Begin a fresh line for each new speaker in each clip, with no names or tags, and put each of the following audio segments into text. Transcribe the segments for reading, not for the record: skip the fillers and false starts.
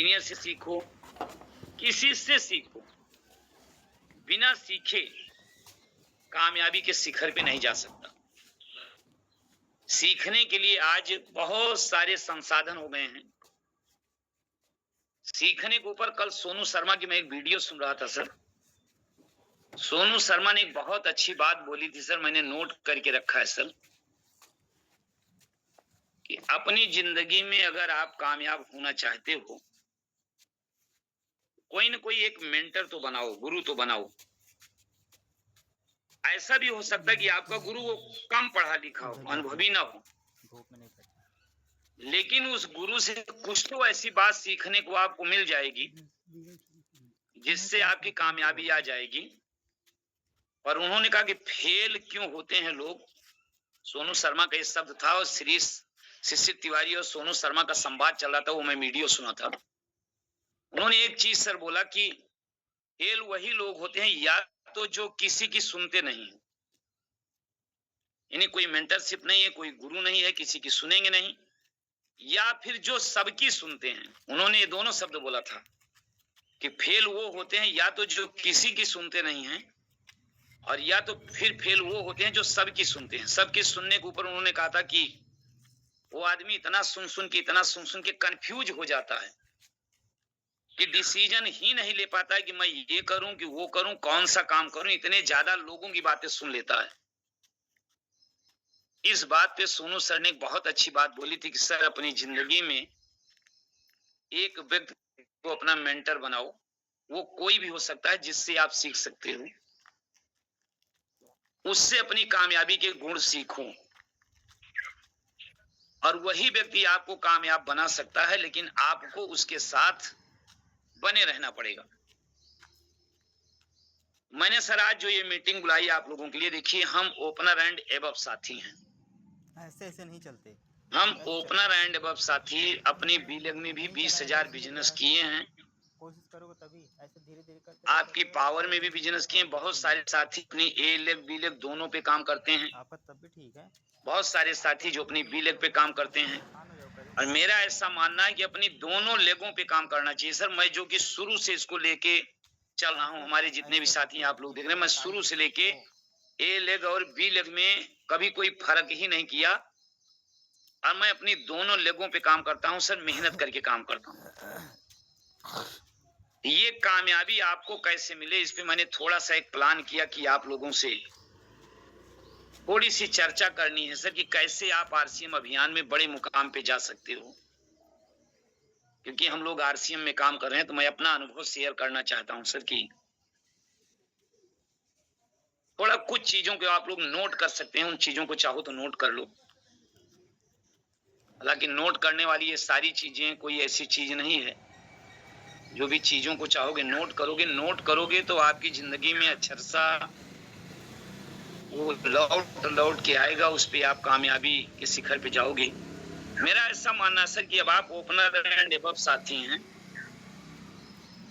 Senior से सीखो, किसी से सीखो, बिना सीखे कामयाबी के शिखर पे नहीं जा सकता। सीखने के लिए आज बहुत सारे संसाधन हो गए हैं। सीखने के ऊपर कल सोनू शर्मा की मैं एक वीडियो सुन रहा था सर। सोनू शर्मा ने एक बहुत अच्छी बात बोली थी सर, मैंने नोट करके रखा है सर, कि अपनी जिंदगी में अगर आप कामयाब होना चाहते हो, कोई न कोई एक मेंटर तो बनाओ, गुरु तो बनाओ। ऐसा भी हो सकता है कि आपका गुरु वो कम पढ़ा लिखा हो, अनुभवी ना हो, लेकिन उस गुरु से कुछ तो ऐसी बात सीखने को आपको मिल जाएगी जिससे आपकी कामयाबी आ जाएगी। और उन्होंने कहा कि फेल क्यों होते हैं लोग, सोनू शर्मा का ये शब्द था, और श्री शिशिर तिवारी और सोनू शर्मा का संवाद चल रहा था, वो मैं वीडियो सुना था। उन्होंने एक चीज सर बोला कि फेल वही लोग होते हैं या तो जो किसी की सुनते नहीं, यानी कोई मेंटरशिप नहीं है, कोई गुरु नहीं है, किसी की सुनेंगे नहीं, या फिर जो सबकी सुनते हैं। उन्होंने ये दोनों शब्द बोला था कि फेल वो होते हैं या तो जो किसी की सुनते नहीं हैं, और या तो फिर फेल वो होते हैं जो सबकी सुनते हैं। सबके सुनने के ऊपर उन्होंने कहा था कि वो आदमी इतना सुन के कंफ्यूज हो जाता है कि डिसीजन ही नहीं ले पाता है कि मैं ये करूं कि वो करूं, कौन सा काम करूं, इतने ज्यादा लोगों की बातें सुन लेता है। इस बात पे सोनू सर ने एक बहुत अच्छी बात बोली थी कि सर अपनी जिंदगी में एक व्यक्ति को अपना मेंटर बनाओ, वो कोई भी हो सकता है जिससे आप सीख सकते हो, उससे अपनी कामयाबी के गुण सीखो, और वही व्यक्ति आपको कामयाब बना सकता है, लेकिन आपको उसके साथ बने रहना पड़ेगा। मैंने सर आज जो ये मीटिंग बुलाई आप लोगों के लिए, देखिए हम ओपनर एंड एबव साथी हैं,
ऐसे ऐसे नहीं चलते।
हम ओपनर एंड एबव साथी अपनी बीलेग में भी 20,000 बिजनेस किए हैं,
कोशिश करोगे तभी, ऐसे धीरे धीरे करते
आपकी पावर में भी बिजनेस किए। बहुत सारे साथी अपनी ए लेग बी लेग दोनों पे काम करते हैं,
आप तब भी ठीक है।
बहुत सारे साथी जो अपनी बी लेग पे काम करते हैं, और मेरा ऐसा मानना है कि अपनी दोनों लेगों पे काम करना चाहिए सर। मैं जो कि शुरू से इसको लेके चल रहा हूँ, हमारे जितने भी साथी हैं आप लोग देख रहे हैं, मैं शुरू से लेके ए लेग और बी लेग में कभी कोई फर्क ही नहीं किया, और मैं अपनी दोनों लेगों पे काम करता हूँ सर, मेहनत करके काम करता हूँ। ये कामयाबी आपको कैसे मिले, इस पे मैंने थोड़ा सा एक प्लान किया कि आप लोगों से थोड़ी सी चर्चा करनी है सर, कि कैसे आप आरसीएम अभियान में बड़े मुकाम पे जा सकते हो। क्योंकि हम लोग आरसीएम में काम कर रहे हैं, तो मैं अपना अनुभव शेयर करना चाहता हूं सर, कि थोड़ा कुछ चीजों को आप लोग नोट कर सकते हैं, उन चीजों को चाहो तो नोट कर लो। हालांकि नोट करने वाली ये सारी चीजें कोई ऐसी चीज नहीं है, जो भी चीजों को चाहोगे नोट करोगे तो आपकी जिंदगी में अक्षरशा वो लौट के आएगा, उस पे आप कामयाबी के शिखर पे जाओगे। मेरा ऐसा मानना है सर कि अब आप ओपनर एंड एबव साथी हैं,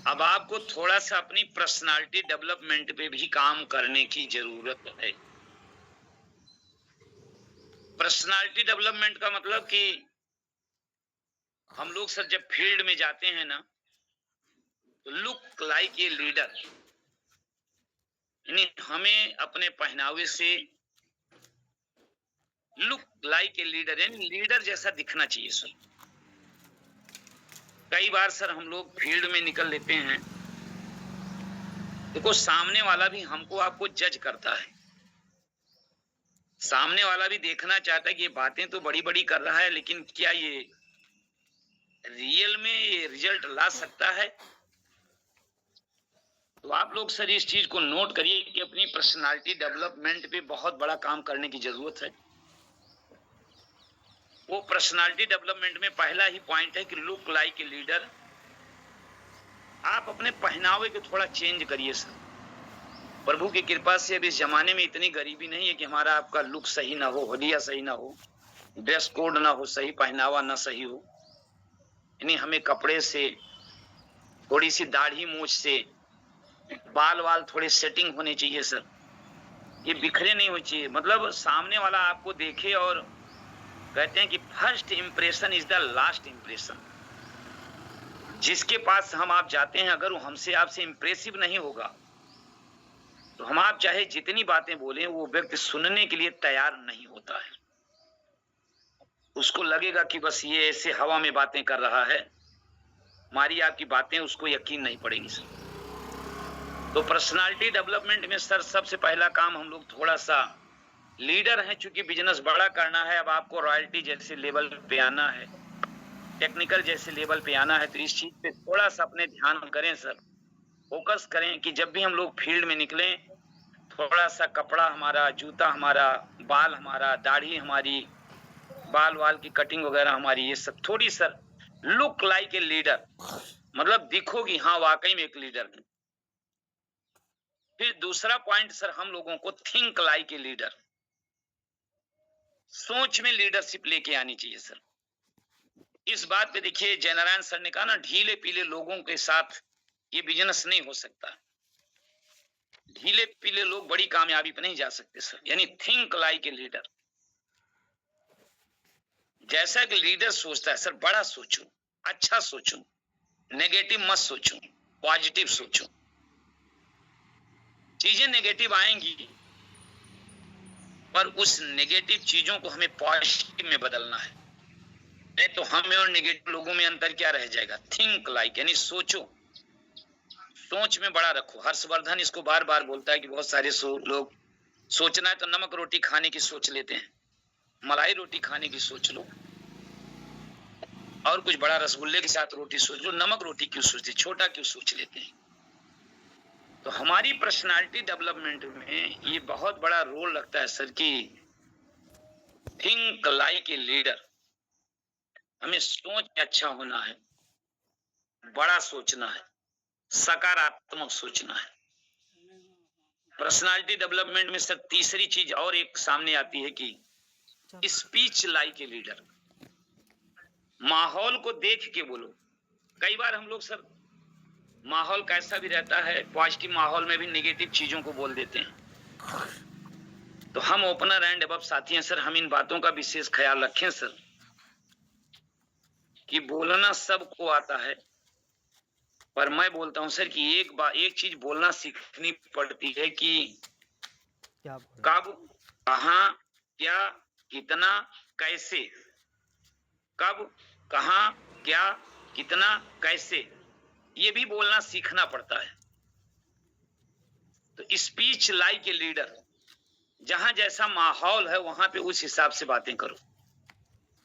अब आपको थोड़ा सा अपनी पर्सनालिटी डेवलपमेंट पे भी काम करने की जरूरत है। पर्सनालिटी डेवलपमेंट का मतलब कि हम लोग सर जब फील्ड में जाते हैं ना, तो लुक लाइक ए लीडर, यानी हमें अपने पहनावे से लुक लाइक ए लीडर, यानी लीडर जैसा दिखना चाहिए सर। कई बार सर हम लोग फील्ड में निकल लेते हैं, देखो सामने वाला भी हमको आपको जज करता है, सामने वाला भी देखना चाहता है कि ये बातें तो बड़ी बड़ी कर रहा है, लेकिन क्या ये रियल में ये रिजल्ट ला सकता है। तो आप लोग सर इस चीज को नोट करिए कि अपनी पर्सनालिटी डेवलपमेंट पे बहुत बड़ा काम करने की जरूरत है। वो पर्सनालिटी डेवलपमेंट में पहला ही पॉइंट है कि लुक लाइक ए लीडर। आप अपने पहनावे को थोड़ा चेंज करिए सर। प्रभु की कृपा से अब इस जमाने में इतनी गरीबी नहीं है कि हमारा आपका लुक सही ना हो, हुलिया सही ना हो, ड्रेस कोड ना हो, सही पहनावा ना सही हो, यानी हमें कपड़े से, थोड़ी सी दाढ़ी मूछ से, बाल वाल थोड़े सेटिंग होने चाहिए सर, ये बिखरे नहीं होने चाहिए। मतलब सामने वाला आपको देखे और कहते हैं कि first impression is the last impression. जिसके पास हम आप जाते हैं, अगर वो हमसे आपसे इम्प्रेसिव नहीं होगा, तो हम आप चाहे जितनी बातें बोलें, वो व्यक्ति सुनने के लिए तैयार नहीं होता है। उसको लगेगा कि बस ये ऐसे हवा में बातें कर रहा है, हमारी आपकी बातें उसको यकीन नहीं पड़ेगी सर। तो पर्सनालिटी डेवलपमेंट में सर सबसे पहला काम हम लोग थोड़ा सा लीडर हैं, चूंकि बिजनेस बड़ा करना है, अब आपको रॉयल्टी जैसे लेवल पे आना है, टेक्निकल जैसे लेवल पे आना है, तो इस चीज पे थोड़ा सा अपने ध्यान करें सर, फोकस करें कि जब भी हम लोग फील्ड में निकलें, थोड़ा सा कपड़ा हमारा, जूता हमारा, बाल हमारा, दाढ़ी हमारी, बाल वाल की कटिंग वगैरह हमारी, ये सब थोड़ी sir look like a leader, मतलब दिखोगी हाँ वाकई में एक लीडर है। फिर दूसरा पॉइंट सर, हम लोगों को थिंक लाइक ए लीडर, सोच में लीडरशिप लेके आनी चाहिए सर। इस बात पे देखिए जयनारायण सर ने कहा ना, ढीले पीले लोगों के साथ ये बिजनेस नहीं हो सकता, ढीले पीले लोग बड़ी कामयाबी पे नहीं जा सकते सर। यानी थिंक लाइक ए लीडर, जैसा कि लीडर सोचता है सर, बड़ा सोचो, अच्छा सोचो, नेगेटिव मत सोचो, पॉजिटिव सोचो। चीजें नेगेटिव आएंगी, पर उस नेगेटिव चीजों को हमें पॉजिटिव में बदलना है, नहीं तो हमें और नेगेटिव लोगों में अंतर क्या रह जाएगा। थिंक लाइक यानी सोचो, सोच में बड़ा रखो। हर्षवर्धन इसको बार बार बोलता है कि बहुत सारे लोग सोचना है तो नमक रोटी खाने की सोच लेते हैं, मलाई रोटी खाने की सोच लो, और कुछ बड़ा रसगुल्ले के साथ रोटी सोच लो, नमक रोटी क्यों सोचते, छोटा क्यों सोच लेते हैं। तो हमारी पर्सनालिटी डेवलपमेंट में ये बहुत बड़ा रोल रखता है सर कि थिंक लाइक ए लीडर, हमें सोच में अच्छा होना है, बड़ा सोचना है, सकारात्मक सोचना है। पर्सनालिटी डेवलपमेंट में सर तीसरी चीज और एक सामने आती है कि स्पीच लाइक ए लीडर, माहौल को देख के बोलो। कई बार हम लोग सर माहौल कैसा भी रहता है, पॉजिटिव माहौल में भी नेगेटिव चीजों को बोल देते हैं। तो हम ओपनर एंड अबव साथी हैं सर, हम इन बातों का विशेष ख्याल रखें सर कि बोलना सबको आता है, पर मैं बोलता हूं सर कि एक चीज बोलना सीखनी पड़ती है कि कब, कहां, क्या, कितना, कैसे। कब, कहां, क्या, कितना, कैसे, ये भी बोलना सीखना पड़ता है। तो स्पीच लाइक ए लीडर, जहां जैसा माहौल है वहां पे उस हिसाब से बातें करो।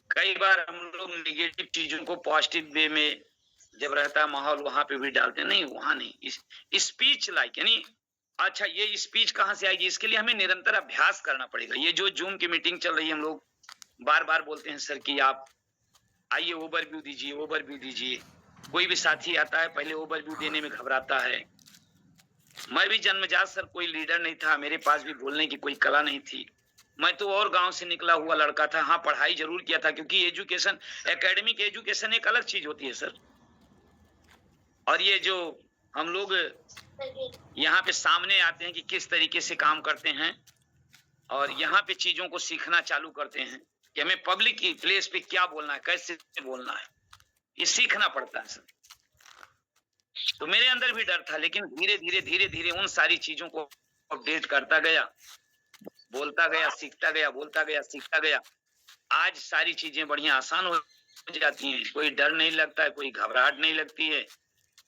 कई बार हम लोग नेगेटिव चीजों को पॉजिटिव वे में जब रहता है माहौल वहां पे भी डालते नहीं, वहां नहीं। स्पीच लाइक यानी अच्छा, ये स्पीच कहां से आएगी, इसके लिए हमें निरंतर अभ्यास करना पड़ेगा। ये जो जूम की मीटिंग चल रही है, हम लोग बार बार बोलते हैं सर कि आप आइए ओवरव्यू दीजिए, ओवरव्यू दीजिए। कोई भी साथी आता है पहले ओवरव्यू देने में घबराता है। मैं भी जन्मजात सर कोई लीडर नहीं था, मेरे पास भी बोलने की कोई कला नहीं थी। मैं तो और गांव से निकला हुआ लड़का था। हाँ, पढ़ाई जरूर किया था, क्योंकि एजुकेशन, एकेडमिक एजुकेशन एक अलग चीज होती है सर। और ये जो हम लोग यहाँ पे सामने आते हैं कि किस तरीके से काम करते हैं, और यहाँ पे चीजों को सीखना चालू करते हैं कि हमें पब्लिक की प्लेस पे क्या बोलना है, कैसे बोलना है, ये सीखना पड़ता है सर। तो मेरे अंदर भी डर था, लेकिन धीरे धीरे धीरे धीरे उन सारी चीजों को अपडेट करता गया, बोलता गया, सीखता गया, बोलता गया, सीखता गया। आज सारी चीजें बढ़िया आसान हो जाती हैं। कोई डर नहीं लगता है, कोई घबराहट नहीं लगती है,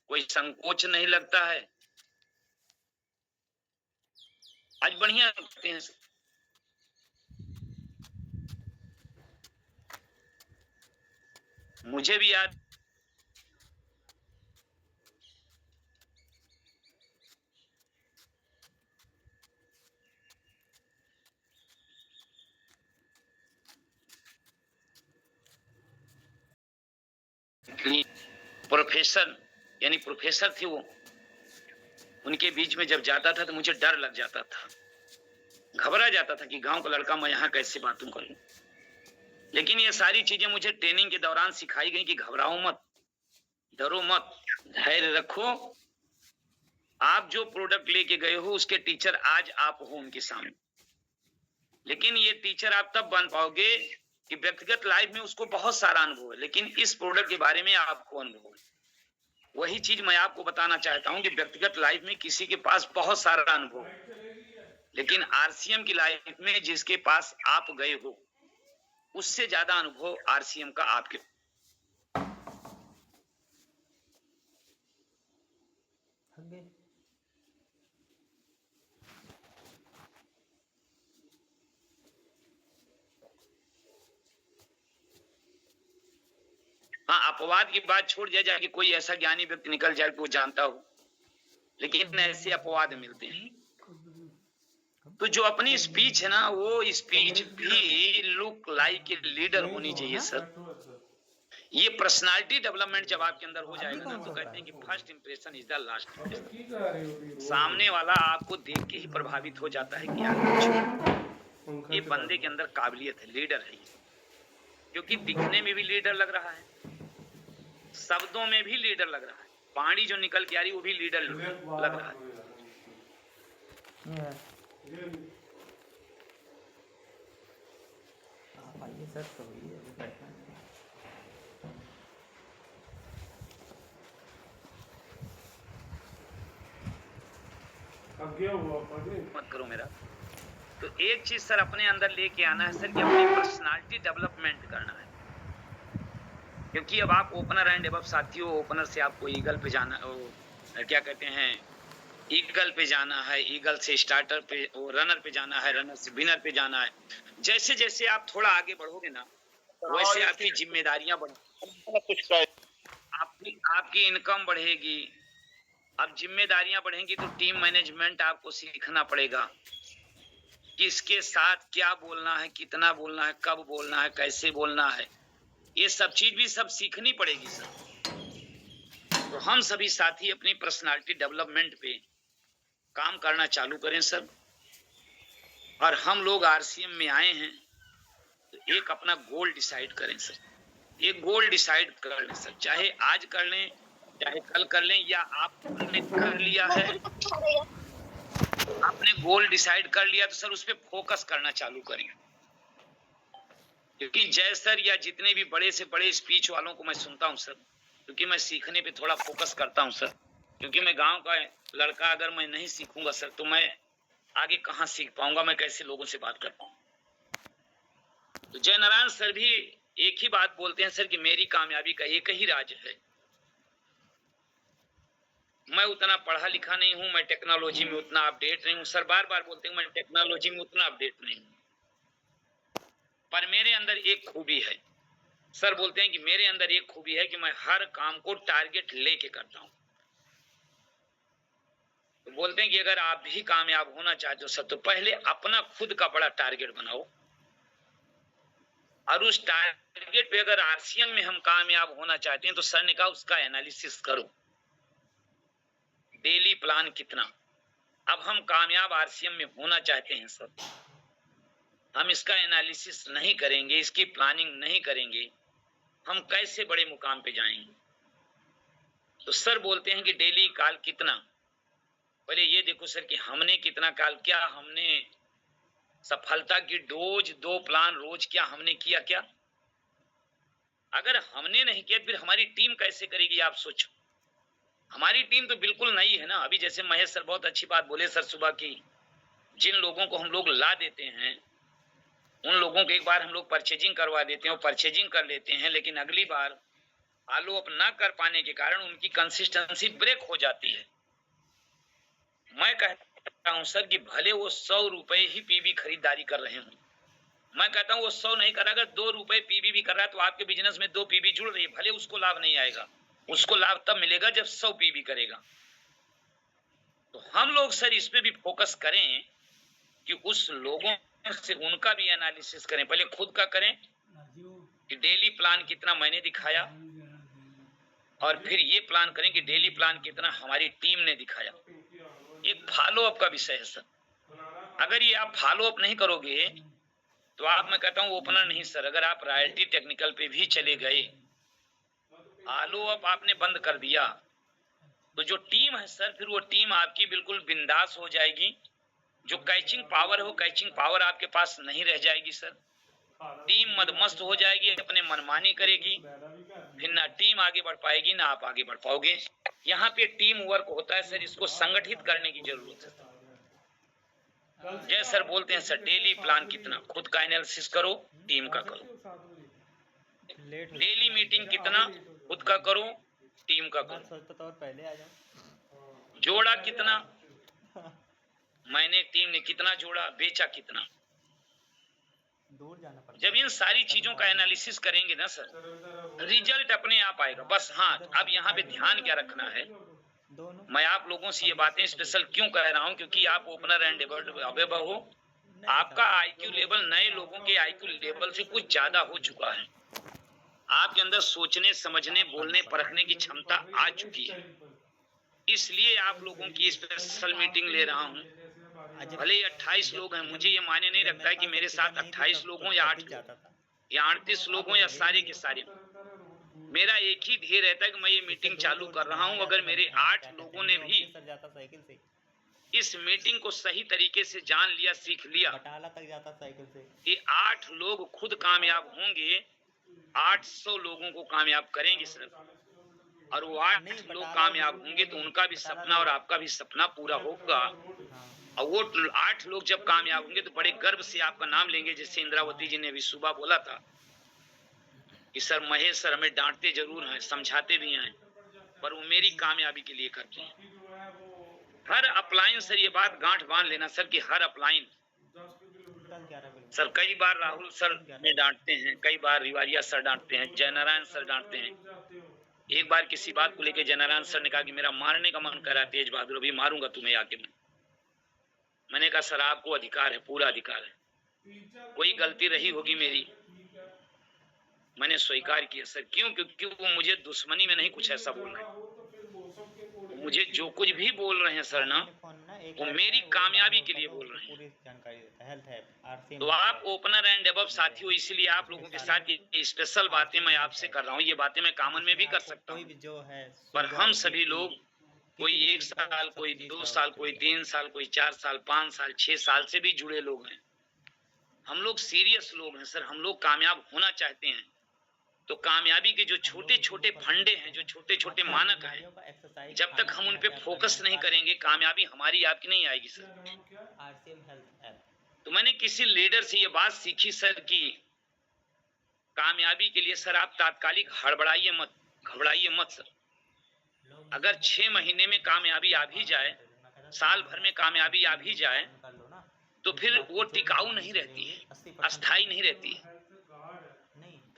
कोई संकोच नहीं लगता है। आज बढ़िया लगते हैं। मुझे भी याद प्रोफेसर यानी प्रोफेसर थे वो, उनके बीच में जब जाता था तो मुझे डर लग जाता था, घबरा जाता था कि गांव का लड़का मैं यहाँ कैसे बातों करूं। लेकिन ये सारी चीजें मुझे ट्रेनिंग के दौरान सिखाई गई कि घबराओ मत, डरो मत, धैर्य रखो। आप जो प्रोडक्ट लेके गए हो उसके टीचर आज आप हो उनके सामने, लेकिन ये टीचर आप तब बन पाओगे कि व्यक्तिगत लाइफ में उसको बहुत सारा अनुभव है, लेकिन इस प्रोडक्ट के बारे में आपको अनुभव है। वही चीज मैं आपको बताना चाहता हूं कि व्यक्तिगत लाइफ में किसी के पास बहुत सारा अनुभव, लेकिन आरसीएम की लाइफ में जिसके पास आप गए हो उससे ज्यादा अनुभव आरसीएम का आपके।
थक गए।
हाँ, अपवाद की बात छोड़ दिया जाए कि कोई ऐसा ज्ञानी व्यक्ति निकल जाए कि वो जानता हो, लेकिन ऐसे अपवाद मिलते हैं। तो जो अपनी स्पीच है ना, वो स्पीच भी लुक लाइक ए लीडर होनी चाहिए सर। ये पर्सनालिटी डेवलपमेंट जब आपके अंदर हो जाएगा ना, तो कहते हैं कि first impression is the last. सामने वाला आपको देख के ही प्रभावित हो जाता है कि यार ये बंदे के अंदर काबिलियत है, लीडर है ये। क्योंकि दिखने में भी लीडर लग रहा है, शब्दों में भी लीडर लग रहा है, वाणी जो निकल के आ रही वो भी लीडर लग रहा है।
आप आइए सर, तो होइए, अभी बैठना है।
मत करो मेरा। तो एक चीज सर अपने अंदर लेके आना है सर कि अपनी पर्सनालिटी डेवलपमेंट करना है। क्योंकि अब आप ओपनर एंड एबव साथियों, ओपनर से आपको ईगल पे जाना, क्या कहते हैं, ईगल पे जाना है, ईगल से स्टार्टर पे, रनर पे जाना है, रनर से विनर पे जाना है। जैसे जैसे आप थोड़ा आगे बढ़ोगे ना, वैसे आपकी जिम्मेदारियां बढ़ेंगी, आपकी इनकम बढ़ेगी। अब जिम्मेदारियां बढ़ेंगी तो टीम मैनेजमेंट आपको सीखना पड़ेगा, किसके साथ क्या बोलना है, कितना बोलना है, कब बोलना है, कैसे बोलना है, ये सब चीज भी सब सीखनी पड़ेगी सर। तो हम सभी साथी अपनी पर्सनालिटी डेवलपमेंट पे काम करना चालू करें सर। और हम लोग आरसीएम में आए हैं तो एक अपना गोल डिसाइड करें सर। एक गोल डिसाइड कर लें सर, चाहे आज कर लें, चाहे कल कर लें, या आपने कर लिया है, आपने गोल डिसाइड कर लिया तो सर उस पर फोकस करना चालू करें। क्योंकि जय सर या जितने भी बड़े से बड़े स्पीच वालों को मैं सुनता हूं सर, क्योंकि मैं सीखने पे थोड़ा फोकस करता हूं सर। क्योंकि मैं गांव का लड़का, अगर मैं नहीं सीखूंगा सर तो मैं आगे कहां सीख पाऊंगा, मैं कैसे लोगों से बात कर पाऊंगा। तो जय नारायण सर भी एक ही बात बोलते हैं सर कि मेरी कामयाबी का एक ही राज है, मैं उतना पढ़ा लिखा नहीं हूं, मैं टेक्नोलॉजी में उतना अपडेट नहीं हूं। सर बार बार बोलते हैं मैं टेक्नोलॉजी में उतना अपडेट नहीं हूं, पर मेरे अंदर एक खूबी है। सर बोलते हैं कि मेरे अंदर एक खूबी है कि मैं हर काम को टारगेट लेके करता हूं। तो बोलते हैं कि अगर आप भी कामयाब होना चाहते हो सर, तो पहले अपना खुद का बड़ा टारगेट बनाओ, और उस टारगेट पे अगर आरसीएम में हम कामयाब होना चाहते हैं तो सर ने कहा उसका एनालिसिस करो, डेली प्लान कितना। अब हम कामयाब आरसीएम में होना चाहते हैं सर, हम इसका एनालिसिस नहीं करेंगे, इसकी प्लानिंग नहीं करेंगे, हम कैसे बड़े मुकाम पे जाएंगे। तो सर बोलते हैं कि डेली काल कितना, पहले ये देखो सर कि हमने कितना काल, क्या हमने सफलता की डोज, 2 प्लान रोज क्या हमने किया क्या? अगर हमने नहीं किया फिर हमारी टीम कैसे करेगी, आप सोचो। हमारी टीम तो बिल्कुल नई है ना। अभी जैसे महेश सर बहुत अच्छी बात बोले सर सुबह की, जिन लोगों को हम लोग ला देते हैं उन लोगों को एक बार हम लोग परचेजिंग करवा देते हैं और परचेजिंग कर लेते हैं, लेकिन अगली बार फॉलो अप ना कर पाने के कारण उनकी कंसिस्टेंसी ब्रेक हो जाती है। मैं कहता हूं सर कि भले वो 100 रुपए ही पीवी खरीदारी कर रहे हों, मैं कहता हूं वो 100 नहीं कर रहा, अगर 2 रुपए पीवी भी कर रहा है तो आपके बिजनेस में 2 पीवी जुड़ रही है, भले उसको लाभ नहीं आएगा, उसको लाभ तब मिलेगा जब 100 पीवी करेगा। तो हम लोग सर इस पे भी फोकस करें कि उस लोगों से उनका भी एनालिसिस करें, पहले खुद का करें कि डेली प्लान कितना मैंने दिखाया, और फिर ये प्लान करें कि डेली प्लान कितना हमारी टीम ने दिखाया। एक फॉलो अप का विषय है सर। अगर ये आप फॉलो अप नहीं करोगे तो आप, मैं कहता हूँ ओपनर नहीं सर, अगर आप रॉयल्टी टेक्निकल पे भी चले गए, फॉलो अप आपने बंद कर दिया, तो जो टीम है सर, फिर वो टीम आपकी बिल्कुल बिंदास हो जाएगी। जो कैचिंग पावर है वो कैचिंग पावर आपके पास नहीं रह जाएगी सर, टीम मदमस्त हो जाएगी, अपने मनमानी करेगी, फिर ना टीम आगे बढ़ पाएगी ना आप आगे बढ़ पाओगे। यहाँ पे टीम वर्क होता है सर, इसको संगठित करने की जरूरत है। जय सर बोलते हैं सर, डेली प्लान कितना, खुद का एनालिसिस करो, टीम का करो।
लेट
डेली मीटिंग कितना, खुद का करो, टीम का
मैं
करो।
सोचता था और पहले आ जाओ।
जोड़ा कितना, मैंने टीम ने कितना जोड़ा, बेचा कितना।
दूर जाना पड़ता
जब इन सारी चीजों का एनालिसिस करेंगे ना सर, रिजल्ट अपने आप आएगा। बस हाँ, अब यहाँ पे ध्यान क्या रखना है,
दोनों
मैं आप लोगों से ये बातें स्पेशल क्यों कह रहा हूँ, क्योंकि आप ओपनर एंड अवेबल हो, आपका आईक्यू लेवल नए लोगों के आईक्यू लेवल से कुछ ज्यादा हो चुका है। आपके अंदर सोचने, समझने, बोलने, परखने की क्षमता आ चुकी है। इसलिए आप लोगों की स्पेशल मीटिंग ले रहा हूँ। भले ही 28 लोग हैं, मुझे ये मायने नहीं रखता है कि मेरे साथ 28 लोग हों या 8 लोग या 38 लोग हों या सारे के सारे। मेरा एक ही ध्येय रहता है कि मैं ये मीटिंग चालू कर रहा हूँ। अगर मेरे 8 लोगों ने भी
साइकिल से
इस मीटिंग को सही तरीके से जान लिया, सीख लिया,
बटाला तक जाता साइकिल से,
कि 8 लोग खुद कामयाब होंगे, 800 लोगों को कामयाब करेंगे सर। और वो 8 लोग कामयाब होंगे तो उनका भी सपना और आपका भी सपना पूरा होगा। और वो 8 लोग जब कामयाब होंगे तो बड़े गर्व से आपका नाम लेंगे। जैसे इंद्रावती जी ने अभी सुबह बोला था कि सर महेश सर हमें डांटते जरूर हैं, समझाते भी हैं, पर वो मेरी कामयाबी के लिए करते हैं। हर अपलाइन सर, ये बात गांठ बांध लेना सर, कि हर अपलाइन सर, कई बार राहुल सर ने डांटते हैं, कई बार रिवारिया सर डांटते हैं, जयनारायण सर डांटते हैं। एक बार किसी बात को लेकर जयनारायण सर ने कहा कि मेरा मारने का मन कर रहा है तेज बहादुर, अभी मारूंगा तुम्हें आके। मैंने कहा सर आपको अधिकार है, पूरा अधिकार है, कोई गलती रही होगी मेरी, मैंने स्वीकार किया सर। क्यों? क्योंकि वो मुझे दुश्मनी में नहीं कुछ ऐसा बोल रहे हैं। मुझे जो कुछ भी बोल रहे हैं सर ना, वो मेरी कामयाबी के लिए बोल रहे हैं। तो आप ओपनर एंड अबव साथी हो, इसलिए आप लोगों के साथ ये स्पेशल बातें मैं आपसे कर रहा हूँ। ये बातें मैं कॉमन में भी कर सकता हूँ, पर हम सभी लोग, कोई 1 साल, कोई 2 साल, कोई 3 साल, कोई 4 साल, 5 साल, 6 साल से भी जुड़े लोग हैं। हम लोग सीरियस लोग हैं सर, हम लोग कामयाब होना चाहते हैं। तो कामयाबी के जो छोटे छोटे फंडे हैं, जो छोटे छोटे मानक हैं, जब तक हम उन पे फोकस नहीं करेंगे, कामयाबी हमारी आपकी नहीं आएगी सर। तो मैंने किसी लीडर से ये बात सीखी सर कि कामयाबी के लिए सर आप तात्कालिक हड़बड़ाइए मत, घबराइए मत सर। अगर 6 महीने में कामयाबी आ भी जाए, साल भर में कामयाबी आ भी जाए, तो फिर वो टिकाऊ नहीं रहती है, अस्थाई नहीं रहती है।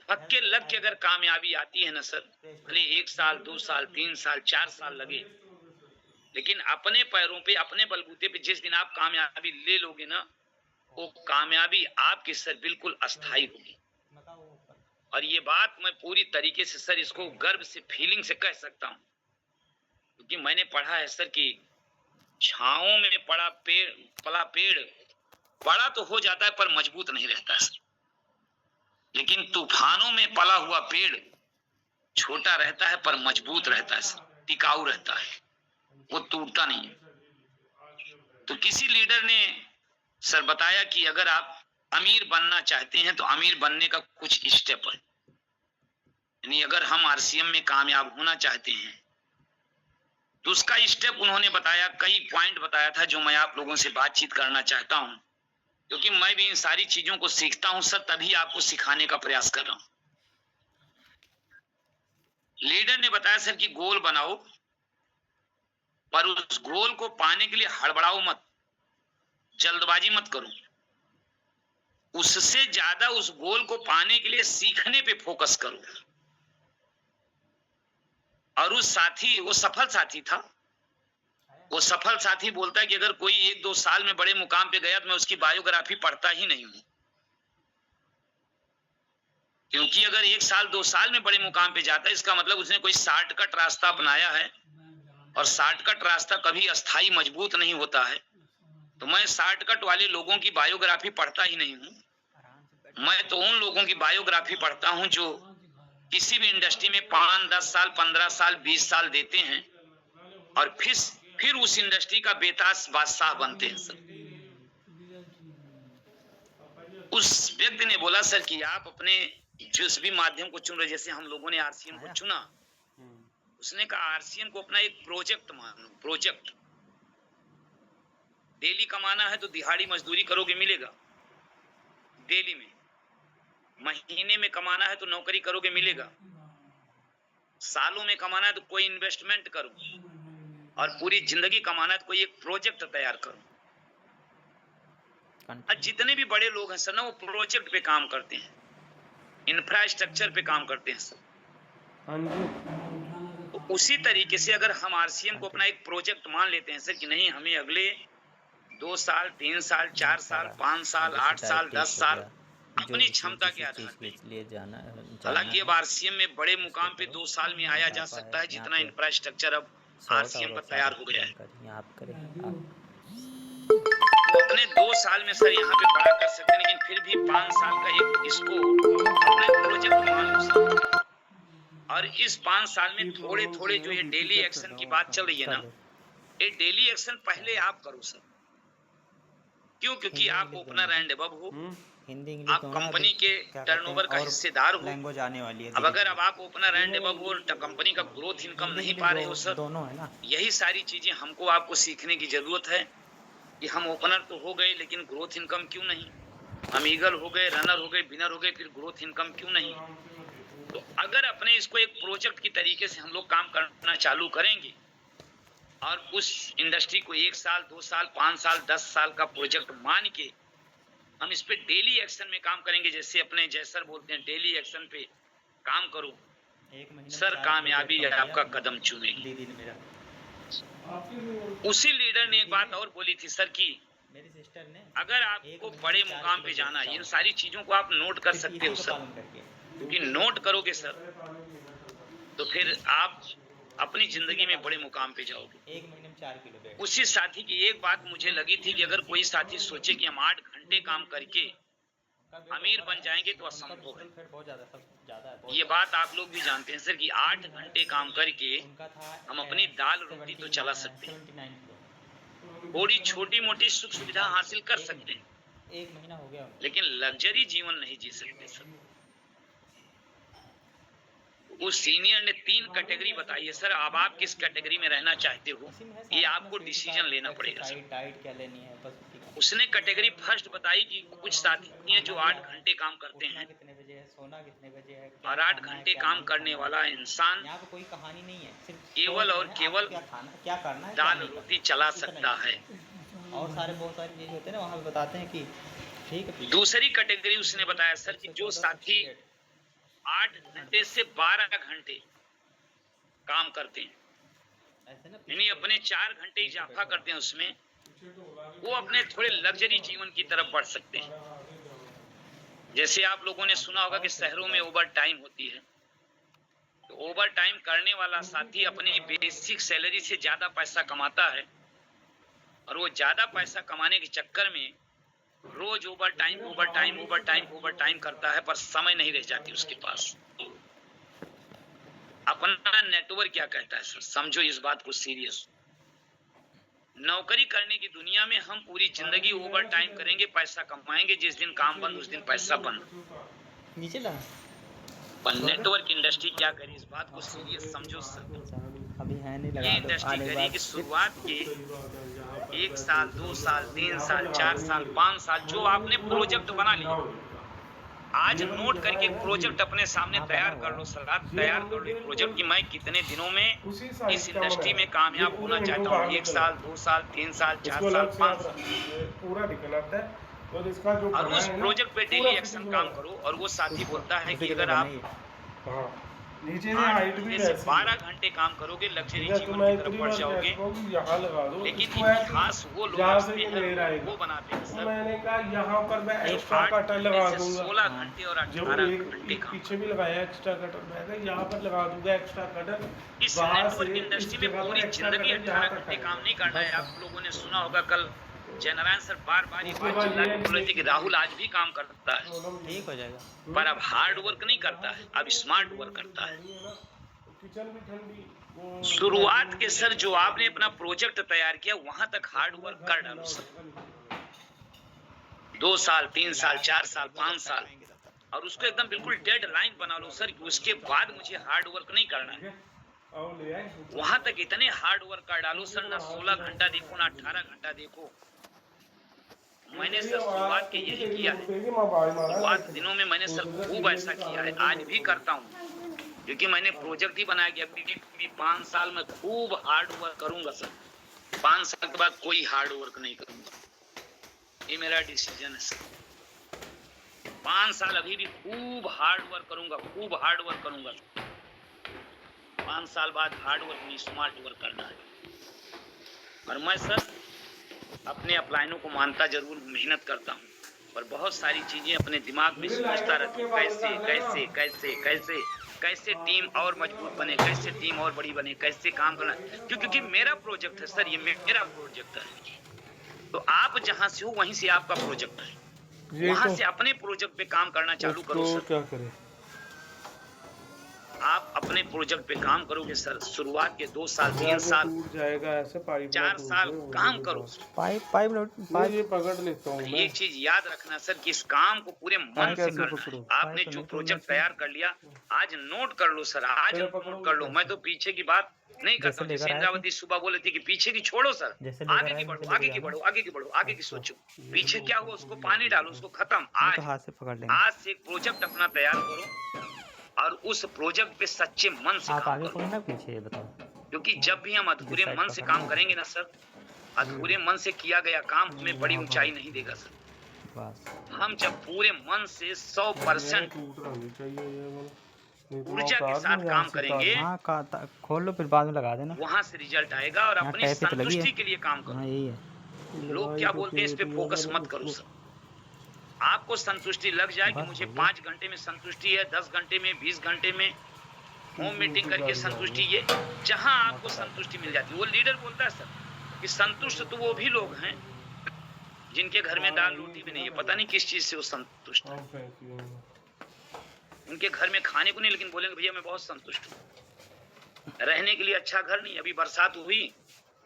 पक्के लग के अगर कामयाबी आती है ना सर, भले 1 साल, 2 साल, 3 साल, 4 साल लगे, लेकिन अपने पैरों पे, अपने बलबूते पे जिस दिन आप कामयाबी ले लोगे ना, वो कामयाबी आपकी सर बिल्कुल अस्थाई होगी। और ये बात मैं पूरी तरीके से सर, इसको गर्व से, फीलिंग से कह सकता हूँ, क्योंकि मैंने पढ़ा है सर कि छांवों में पला पेड़ बड़ा तो हो जाता है पर मजबूत नहीं रहता है, लेकिन तूफानों में पला हुआ पेड़ छोटा रहता है पर मजबूत रहता है, टिकाऊ रहता है, वो टूटता नहीं। तो किसी लीडर ने सर बताया कि अगर आप अमीर बनना चाहते हैं तो अमीर बनने का कुछ स्टेप है, यानी अगर हम आरसीएम में कामयाब होना चाहते हैं तो उसका स्टेप उन्होंने बताया, कई पॉइंट बताया था, जो मैं आप लोगों से बातचीत करना चाहता हूं, क्योंकि मैं भी इन सारी चीजों को सीखता हूं सर, तभी आपको सिखाने का प्रयास कर रहा हूं। लीडर ने बताया सर कि गोल बनाओ, पर उस गोल को पाने के लिए हड़बड़ाओ मत, जल्दबाजी मत करो। उससे ज्यादा उस गोल को पाने के लिए सीखने पे फोकस करो। और उस साथी, वो सफल साथी था, वो सफल साथी बोलता है कि अगर कोई 1-2 साल में बड़े मुकाम पे गया तो मैं उसकी बायोग्राफी पढ़ता ही नहीं हूं, क्योंकि अगर 1 साल 2 साल में बड़े मुकाम पे जाता है, इसका मतलब उसने कोई शॉर्टकट रास्ता अपनाया है, और शॉर्टकट रास्ता कभी अस्थाई मजबूत नहीं होता है। तो मैं शॉर्टकट वाले लोगों की बायोग्राफी पढ़ता ही नहीं हूं। मैं तो उन लोगों की बायोग्राफी पढ़ता हूं जो किसी भी इंडस्ट्री में 5, 10 साल, 15 साल, 20 साल देते हैं, और फिर उस इंडस्ट्री का बेताज बादशाह बनते हैं सर। उस व्यक्ति ने बोला सर कि आप अपने जिस भी माध्यम को चुन रहे, जैसे हम लोगों ने आरसीएन को चुना, उसने कहा आरसीएन को अपना एक प्रोजेक्ट मानो, प्रोजेक्ट। डेली कमाना है तो दिहाड़ी मजदूरी करोगे मिलेगा डेली में, महीने में कमाना है तो नौकरी करोगे मिलेगा, सालों में कमाना है तो कोई इन्वेस्टमेंट करो, और पूरी जिंदगी कमाना है तो कोई एक प्रोजेक्ट तैयार करो। और जितने भी बड़े लोग हैं सर ना, वो प्रोजेक्ट पे काम करते हैं, इंफ्रास्ट्रक्चर पे काम करते हैं सर। तो उसी तरीके से अगर हम आरसीएम को अपना एक प्रोजेक्ट मान लेते हैं सर कि नहीं, हमें अगले 2 साल 3 साल 4 साल 5 साल 8 साल 10 साल अपनी क्षमता के आधार पर, हालांकि अब आरसीएम में बड़े मुकाम पे 2 साल में आया जा सकता है, जितना इंफ्रास्ट्रक्चर अब आरसीएम का तैयार हो गया है। तो अपने 2 साल में सर यहाँ पे बड़ा कर सकते हैं, लेकिन फिर भी 5 साल का एक इसको अपना प्रोजेक्ट मान लो सर। और इस 5 साल में थोड़े थोड़े जो ये डेली एक्शन की बात चल रही है ना, ये डेली एक्शन पहले आप करो सर। क्यों? क्योंकि आप ओपनर एंड अबव हो, आप कंपनी के टर्नओवर का हिस्सेदार हो।
लैंग्वेज आने वाली है।
अब अगर अब आप ओपनर एंड अबव हो, कंपनी का ग्रोथ इनकम नहीं पा रहे हो सर,
दोनों है ना,
यही सारी चीजें हमको आपको सीखने की जरूरत है कि हम ओपनर तो हो गए लेकिन ग्रोथ इनकम क्यों नहीं, हम ईगल हो गए, रनर हो गए, विनर हो गए, फिर ग्रोथ इनकम क्यों नहीं। तो अगर अपने इसको एक प्रोजेक्ट की तरीके से हम लोग काम करना चालू करेंगे और उस इंडस्ट्री को 1 साल 2 साल 5 साल 10 साल का प्रोजेक्ट मान के हम इस पे डेली एक्शन में काम करेंगे, जैसे अपने जयसर बोलते हैं डेली एक्शन पे काम करो सर, कामयाबी आपका कदम चूमेगी। उसी लीडर ने एक बात और बोली थी सर कि
मेरी सिस्टर ने,
अगर आपको बड़े मुकाम पे जाना है, इन सारी चीजों को आप नोट कर सकते हो सर, क्योंकि नोट करोगे सर तो फिर आप अपनी जिंदगी में बड़े मुकाम पे जाओगे।
1 महीने में 4 किलो बैठ।
उसी साथी की एक बात मुझे लगी थी कि अगर कोई साथी सोचे कि हम 8 घंटे काम करके अमीर बन जाएंगे तो असंभव है।
बहुत ज्यादा है।
ये बात आप लोग भी जानते हैं सर कि 8 घंटे काम करके हम अपनी दाल रोटी तो चला सकते हैं, थोड़ी छोटी मोटी सुख सुविधा हासिल कर सकते हैं,
1 महीना हो गया,
लेकिन लग्जरी जीवन नहीं जी सकते सर। उस सीनियर ने 3 कैटेगरी बताई है सर, अब आप किस कैटेगरी में रहना चाहते हो ये आपको डिसीजन लेना पड़ेगा सर।
डाइट क्या लेनी है बस।
उसने कैटेगरी फर्स्ट बताई कि कुछ साथी हैं जो 8 घंटे काम करते हैं,
कितने बजे है, सोना कितने बजे है,
और 8 घंटे काम करने वाला इंसान
यहाँ पे कोई कहानी नहीं है, सिर्फ
केवल और केवल
क्या करना है,
दाल रोटी चला सकता है।
और बहुत सारी चीजें होते हैं ना, वहाँ पे बताते हैं कि ठीक है।
दूसरी कैटेगरी उसने बताया सर कि जो साथी 8 घंटे से 12 घंटे काम करते हैं, यानी अपने 4 घंटे इजाफा करते हैं उसमें, वो अपने थोड़े लग्जरी जीवन की तरफ बढ़ सकते हैं। जैसे आप लोगों ने सुना होगा कि शहरों में ओवर टाइम होती है, तो ओवर टाइम करने वाला साथी अपनी बेसिक सैलरी से ज्यादा पैसा कमाता है, और वो ज्यादा पैसा कमाने के चक्कर में रोज ओवर टाइम करता है, पर समय नहीं रह जाती उसके पास। अपना नेटवर्क क्या कहता है सर, समझो इस बात को सीरियस। नौकरी करने की दुनिया में हम पूरी जिंदगी ओवर टाइम करेंगे, पैसा कमाएंगे, जिस दिन काम बंद उस दिन पैसा बंद।
नीचे ला।
पर नेटवर्क इंडस्ट्री क्या करे, इस बात को सीरियस समझो सर।
अभी है नहीं लगा,
ये इंडस्ट्री करी कि शुरुआत के 1 साल 2 साल 3 साल 4 साल 5 साल जो आपने प्रोजेक्ट बना लिया, आज नोट करके प्रोजेक्ट अपने सामने तैयार कर लो सर, तैयार कर लो प्रोजेक्ट कि मैं कितने दिनों में इस इंडस्ट्री में कामयाब होना चाहता हूँ। 1 साल 2 साल 3 साल 4 साल 5 साल
पूरा निकलता है,
और उस प्रोजेक्ट पे डेली एक्शन काम करो। और वो साथी बोलता है कि अगर आप
नीचे से हाइट भी
से 12 घंटे काम करोगे, लग्जरी जीवन की तरफ बढ़ जाओगे।
यहाँ लगा दो,
लेकिन इतिहास वो लोग वो बनाते हैं सर,
मैंने कहा यहाँ पर मैं एक्स्ट्रा कटर लगा दूंगा,
16 घंटे और 18 घंटे काम।
पीछे भी लगाया एक्स्ट्रा कटर, मैंने यहाँ पर लगा दूंगा एक्स्ट्रा कटर।
इस नेटवर्क इंडस्ट्री में पूरी जिंदगी 18 घंटे काम नहीं करना है। आप लोगों ने सुना होगा, कल जयनारायण सर बार बार ये बात चिल्ला के बोल रहे थे कि राहुल आज भी काम करता है,
ठीक हो जाएगा,
पर अब हार्ड वर्क नहीं करता है, अब स्मार्ट वर्क करता है। शुरुआत के सर जो आपने अपना प्रोजेक्ट तैयार किया वहां तक हार्ड वर्क कर डालो सर। 2 साल 3 साल 4 साल 5 साल, और उसको एकदम बिल्कुल डेड लाइन बना लो सर कि उसके बाद मुझे हार्ड वर्क नहीं करना है। वहां तक इतने हार्ड वर्क कर डालो सर, ना 16 घंटा देखो ना 18 घंटा देखो। मैंने सर शुरुआत के यही किया है, शुरुआत दिनों में मैंने सर खूब ऐसा किया है, आज भी करता हूँ, क्योंकि मैंने प्रोजेक्ट ही बनाया कि अभी 5 साल में खूब हार्ड वर्क करूंगा सर, 5 साल के बाद कोई हार्ड वर्क नहीं करूंगा, ये मेरा डिसीजन है सर। 5 साल अभी भी खूब हार्ड वर्क करूंगा, खूब हार्ड वर्क करूंगा। 5 साल बाद हार्ड वर्क नहीं, स्मार्ट वर्क करना है। और मैं सर अपने अपलाइनों को मानता जरूर हूँ, मेहनत करता हूँ, और बहुत सारी चीजें अपने दिमाग में सोचता रहता हूँ, कैसे कैसे कैसे कैसे कैसे टीम और मजबूत बने, कैसे टीम और बड़ी बने, कैसे काम करना, क्योंकि मेरा प्रोजेक्ट है सर, ये मेरा प्रोजेक्ट है। तो आप जहाँ से हो वहीं से आपका प्रोजेक्ट है, वहां से अपने प्रोजेक्ट पे काम करना चालू करो सर।
क्या करे?
आप अपने प्रोजेक्ट पे काम करोगे सर, शुरुआत के 2 साल 3 साल
जाएगा ऐसे,
4 साल काम करो।
पाइप
ये पकड़ लेता हूँ मैं।
एक चीज याद रखना सर कि इस काम को पूरे मन से करना है। आपने जो प्रोजेक्ट तैयार कर लिया, आज नोट कर लो सर, आज नोट कर लो। मैं तो पीछे की बात नहीं करता हूँ, जैसे इंद्रावती सुबह बोले थे कि पीछे की छोड़ो सर, आगे की बढ़ो, आगे की बढ़ो, आगे की बढ़ो, आगे की सोचो। पीछे क्या हुआ उसको पानी डालो, उसको खत्म। आज से एक प्रोजेक्ट अपना तैयार करो और उस प्रोजेक्ट पे सच्चे मन से काम करो।
पीछे बताओ,
क्योंकि जब भी हम अधूरे मन से काम करेंगे ना सर, अधूरे मन से किया गया काम हमें बड़ी ऊंचाई नहीं देगा सर। हम जब पूरे मन से 100% ऊर्जा के साथ काम करेंगे,
खोल लो फिर बाद में लगा देना,
वहां से रिजल्ट आएगा। और अपनी संतुष्टि के लिए काम करो।
यही है,
लोग क्या बोलते हैं इस पे फोकस मत करो सर। आपको संतुष्टि लग जाए कि मुझे 5 घंटे में संतुष्टि है, 10 घंटे में, 20 घंटे में होम मीटिंग करके संतुष्टि, ये जहां आपको संतुष्टि मिल जाती है। वो लीडर बोलता है सर कि संतुष्ट तो वो भी लोग हैं जिनके घर में दाल रोटी भी नहीं है, पता नहीं किस चीज से वो संतुष्ट है। उनके घर में खाने को नहीं, लेकिन बोलेंगे भैया मैं बहुत संतुष्ट हूँ। रहने के लिए अच्छा घर नहीं, अभी बरसात हुई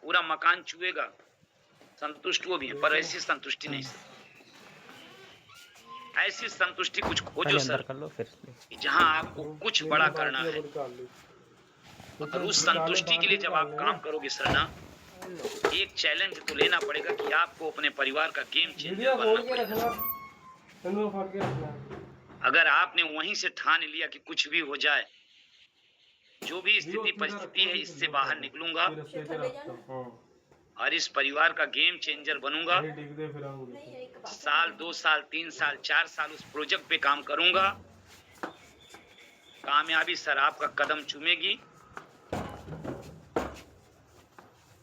पूरा मकान चुएगा, संतुष्ट वो भी है, पर ऐसी संतुष्टि नहीं सर। ऐसी संतुष्टि कुछ खोजो सर,
कर लो फिर,
जहां आपको कुछ बड़ा करना है। और उस संतुष्टि के लिए जब आप काम करोगे सर ना, एक चैलेंज तो लेना पड़ेगा कि आपको अपने परिवार का गेम चेंजर बनना पड़ेगा। अगर आपने वहीं से ठान लिया कि कुछ भी हो जाए, जो भी स्थिति परिस्थिति है, इससे बाहर निकलूंगा और इस परिवार का गेम चेंजर बनूंगा, साल 2 साल 3 साल 4 साल उस प्रोजेक्ट पे काम करूंगा, कामयाबी सर आपका कदम चूमेगी।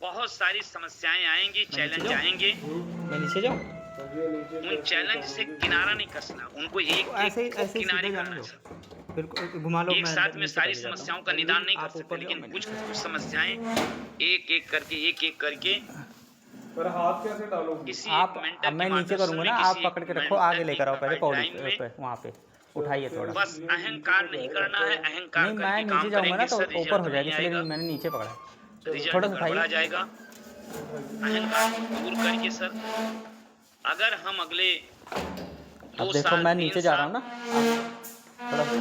बहुत सारी समस्याएं आएंगी, चैलेंज आएंगे,
मैं नीचे जाऊं,
उन चैलेंज से किनारा नहीं कसना, उनको एक एक किनारे करना सर।
फिर घुमा लो,
एक साथ में सारी समस्याओं का निदान नहीं कर सकते, लेकिन कुछ समस्याएं एक एक करके
पर हाथ कैसे डालोगे?
किसी
आप,
मेंटर
मैं नीचे करूंगा ना, आप पकड़ के रखो, आगे लेकर आओ, पहले पौड़ी पे वहाँ पे उठाइए थोड़ा।
बस अहंकार नहीं करना है, अहंकार
नहीं, मैं नीचे जाऊंगा ना तो ऊपर हो जाएगा, इसलिए मैंने नीचे पकड़ा, थोड़ा सा उठाइए
जाएगा। अहंकार को दूर करके सर, अगर हम अगले 2 साल
मैं नीचे जा रहा हूँ ना,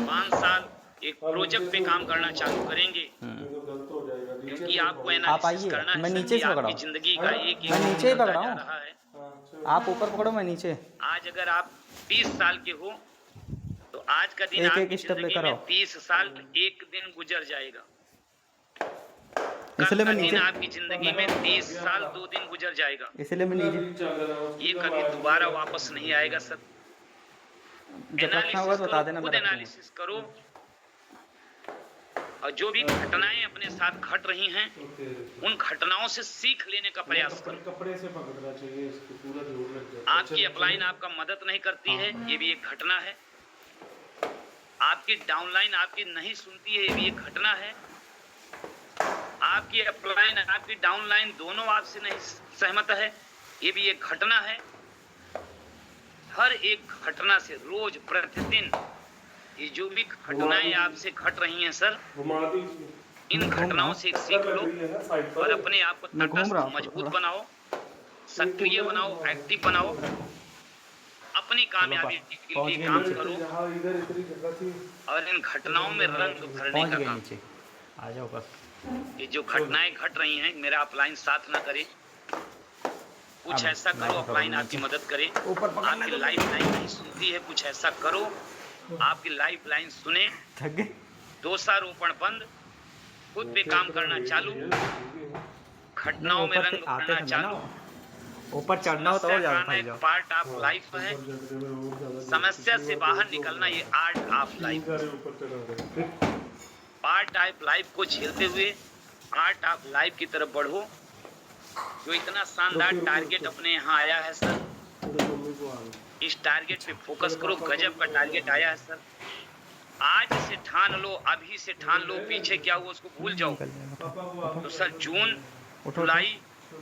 5 साल एक प्रोजेक्ट पे काम करना चालू करेंगे, क्योंकि आपको एनालिसिस करना है,
मैं नीचे से पकड़ा,
जिंदगी का एक
मैं नीचे ही पकड़ा हूँ,
रहा है।
आप ऊपर पकड़ो, मैं नीचे।
आज अगर आप 30 साल के हो तो आज का दिन
एक
आपकी
स्टेप
जिंदगी
लेकर
में
आओ।
30 साल एक दिन गुजर जाएगा।
इसलिए मैं
कल का दिन
नीचे,
आपकी जिंदगी में 30 साल 2 दिन गुजर जाएगा,
इसलिए मैं नीचे,
ये कभी दोबारा वापस नहीं आएगा सर।
जब रखना होगा तो बता देना,
खुद एनालिसिस करो, और जो भी घटनाएं अपने साथ घट रही हैं, उन घटनाओं से सीख लेने का प्रयास करो।
कपड़े से पकड़ना चाहिए इसको, पूरा जोर लग जाता है।
आपकी अपलाइन आपका मदद नहीं करती है, ये भी एक घटना है। आपकी डाउनलाइन आपकी नहीं सुनती है, ये भी एक घटना है। आपकी अपलाइन आपकी डाउनलाइन दोनों आपसे नहीं सहमत है, ये भी एक घटना है। हर एक घटना से रोज प्रतिदिन ये जो भी घटनाएं आपसे घट रही हैं सर, इन घटनाओं से एक सीख लो और अपने आप को तटस्थ मजबूत बनाओ, सक्रिय बनाओ, एक्टिव बनाओ। अपनी कामयाबी के
पहुंच
लिए
गए
काम
नीचे।
करो
यहाँ इधर इतनी जगह थी।
और इन घटनाओं में रंग भरने
पहुंच
का
गए
काम।
नीचे, आ जाओ बस।
ये जो घटनाएं घट रही हैं, मेरा अपलाइन साथ ना करे, कुछ
अब
ऐसा
मैं
करो
पकड़
अपलाइन
लूँ
आपकी
नीचे।
मदद करे।
ऊपर पकड़ने
आपकी
दो।
लाइफ लाइन नहीं सुनती है, कुछ ऐसा करो आपकी लाइफ लाइन सुने।
थक गए।
दोषारोपण बंद, खुद पे काम करना चालू, घटनाओं में
ऊपर
रंग
से आते
भरना
समय
चालू।
ना ऊपर चढ़ना हो तो और ज्यादा
समस्या
थक जाओ।
पार्ट ऑफ लाइफ है, समस्या से बाहर निकलना ये art of life. Part of life को झेलते हुए आर्ट ऑफ लाइफ की तरफ बढ़ो। जो इतना शानदार टारगेट अपने यहाँ आया है सर, इस टारगेट पे फोकस करो। गजब का टारगेट आया है सर, आज से ठान लो, अभी से ठान लो, पीछे क्या हुआ उसको भूल जाओ।
निकल जाएगा।
तो सर जून,
उठो।
जुलाई,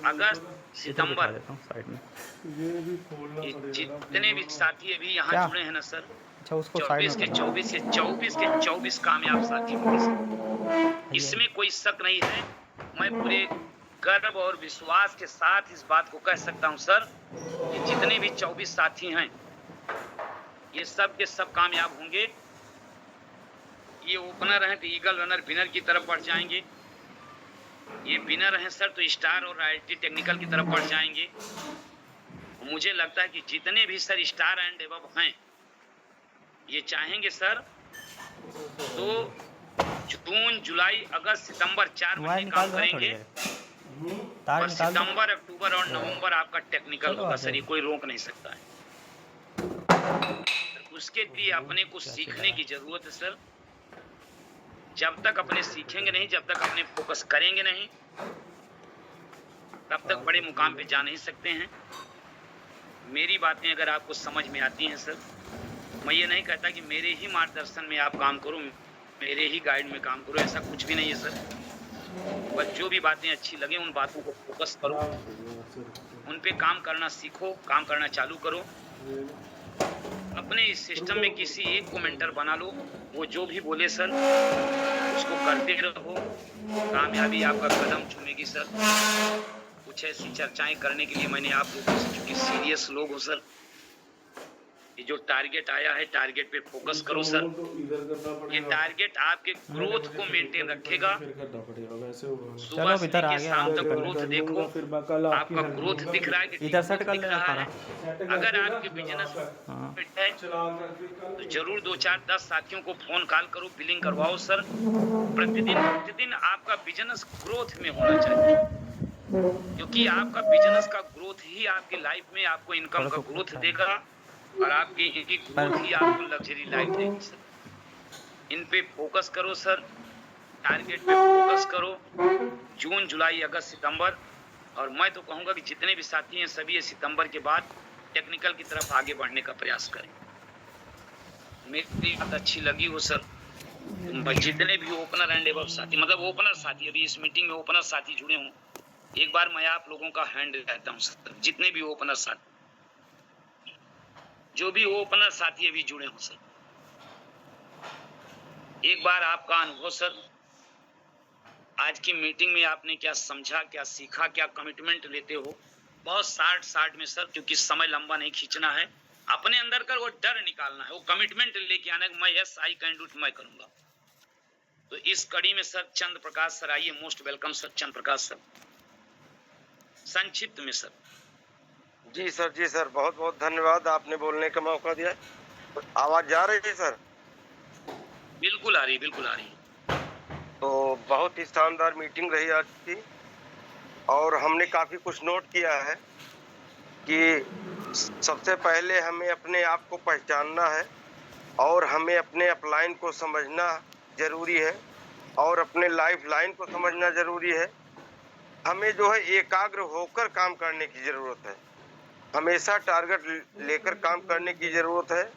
अगस्त,
इधर बिठा
सितंबर,
देता हूँ साइड में।
ये भी खोलना
ये
पड़ेगा
जितने भी साथी अभी यहाँ
क्या?
जुड़े हैं ना सर,
अच्छा उसको साइड
24
में
के
करो।
24 कामयाब साथी होंगे सर। इसमें कोई शक नहीं है। मैं पूरे गर्व और विश्वास के साथ इस बात को कह सकता हूं सर कि जितने भी 24 साथी हैं, ये सब के सब कामयाब होंगे। ये ओपनर हैं तो ईगल रनर विनर की तरफ बढ़ जाएंगे, ये विनर हैं सर तो स्टार और आईटी टेक्निकल की तरफ बढ़ जाएंगे। मुझे लगता है कि जितने भी सर स्टार एंड एबव हैं, ये चाहेंगे सर तो जून, जुलाई, अगस्त, सितंबर 4
मोबाइल
महीने
निकाल
काम
दो ना थोड़ी
करेंगे।
देर। तार
और
निकाल दो।
सितंबर, अक्टूबर और नवंबर आपका टेक्निकल
चलो
होगा
आ
सर, ये
जाओ।
कोई रोक नहीं सकता है। उसके लिए अपने को सीखने की जरूरत है सर। जब तक अपने सीखेंगे नहीं, जब तक अपने फोकस करेंगे नहीं, तब तक बड़े मुकाम पे जा नहीं सकते हैं। मेरी बातें अगर आपको समझ में आती हैं सर, मैं ये नहीं कहता कि मेरे ही मार्गदर्शन में आप काम करो, मेरे ही गाइड में काम करो, ऐसा कुछ भी नहीं है सर। बस जो भी बातें अच्छी लगे उन बातों को फोकस करो, उन पे काम करना सीखो, काम करना चालू करो। अपने इस सिस्टम में किसी एक को मेंटर बना लो, वो जो भी बोले सर उसको करते रहो, कामयाबी आपका कदम चूमेगी सर। कुछ ऐसी चर्चाएं करने के लिए मैंने आप लोगों से, चूंकि सीरियस लोग हो सर, ये जो टारगेट आया है टारगेट पे फोकस करो सर। ये टारगेट आपके ग्रोथ को मेंटेन रखेगा। सुबह से
इधर आ
लेके
गया,
शाम
आराम
तक
से
ग्रोथ देखो, आपका ग्रोथ दिख रहा है कि
इधर सेट
growth
कर
दिख
लेना
रहा है।
सारा।
अगर आपके बिजनेस
हाँ।
है तो जरूर 2, 4, 10 साथियों को फोन कॉल करो, बिलिंग करवाओ सर। प्रतिदिन आपका बिजनेस ग्रोथ में होना चाहिए, क्योंकि आपका बिजनेस का ग्रोथ ही आपकी लाइफ में आपको इनकम का ग्रोथ देगा और आपकी इनकी ग्रोथ ही आपको लग्जरी लाइफ देगी सर। इन पे फोकस करो सर, टारगेट पे फोकस करो। जून, जुलाई, अगस्त, सितंबर, और मैं तो कहूंगा कि जितने भी साथी हैं सभी सितंबर के बाद टेक्निकल की तरफ आगे बढ़ने का प्रयास करें। मेरी बात अच्छी लगी हो सर, जितने भी ओपनर एंड एबव साथी, मतलब ओपनर साथी अभी इस मीटिंग में ओपनर साथी जुड़े हों, एक बार मैं आप लोगों का हैंड रहता हूँ सर। जितने भी ओपनर साथी, जो भी ओपनर साथी अभी जुड़े हों सर, एक बार आपका अनुभव सर, आज की मीटिंग में आपने क्या समझा, क्या सीखा, क्या कमिटमेंट लेते हो। बहुत शार्ट में सर, क्योंकि समय लंबा नहीं खींचना है। अपने अंदर का वो डर निकालना है, वो कमिटमेंट लेके आना है, मैं yes I can do it, मैं करूंगा। तो इस कड़ी में सर चंद्र प्रकाश सर आइए, मोस्ट वेलकम सर चंद्र प्रकाश सर। संक्षिप्त में सर।
जी सर, बहुत बहुत धन्यवाद, आपने बोलने का मौका दिया। आवाज जा रही है सर?
बिल्कुल आ रही, बिल्कुल आ रही।
तो बहुत ही शानदार मीटिंग रही आज की, और हमने काफी कुछ नोट किया है कि सबसे पहले हमें अपने आप को पहचानना है और हमें अपने अपलाइन को समझना जरूरी है और अपने लाइफ लाइन को समझना जरूरी है। हमें जो है एकाग्र होकर काम करने की जरूरत है, हमेशा टारगेट लेकर काम करने की जरूरत है।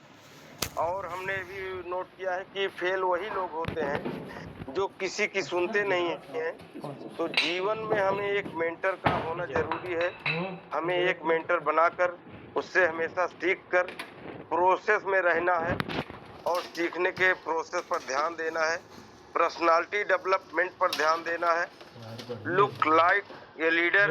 और हमने भी नोट किया है कि फेल वही लोग होते हैं जो किसी की सुनते नहीं हैं। तो जीवन में हमें एक मेंटर का होना जरूरी है, हमें एक मेंटर बनाकर उससे हमेशा सीख कर प्रोसेस में रहना है और सीखने के प्रोसेस पर ध्यान देना है, पर्सनालिटी डेवलपमेंट पर ध्यान देना है look like a leader,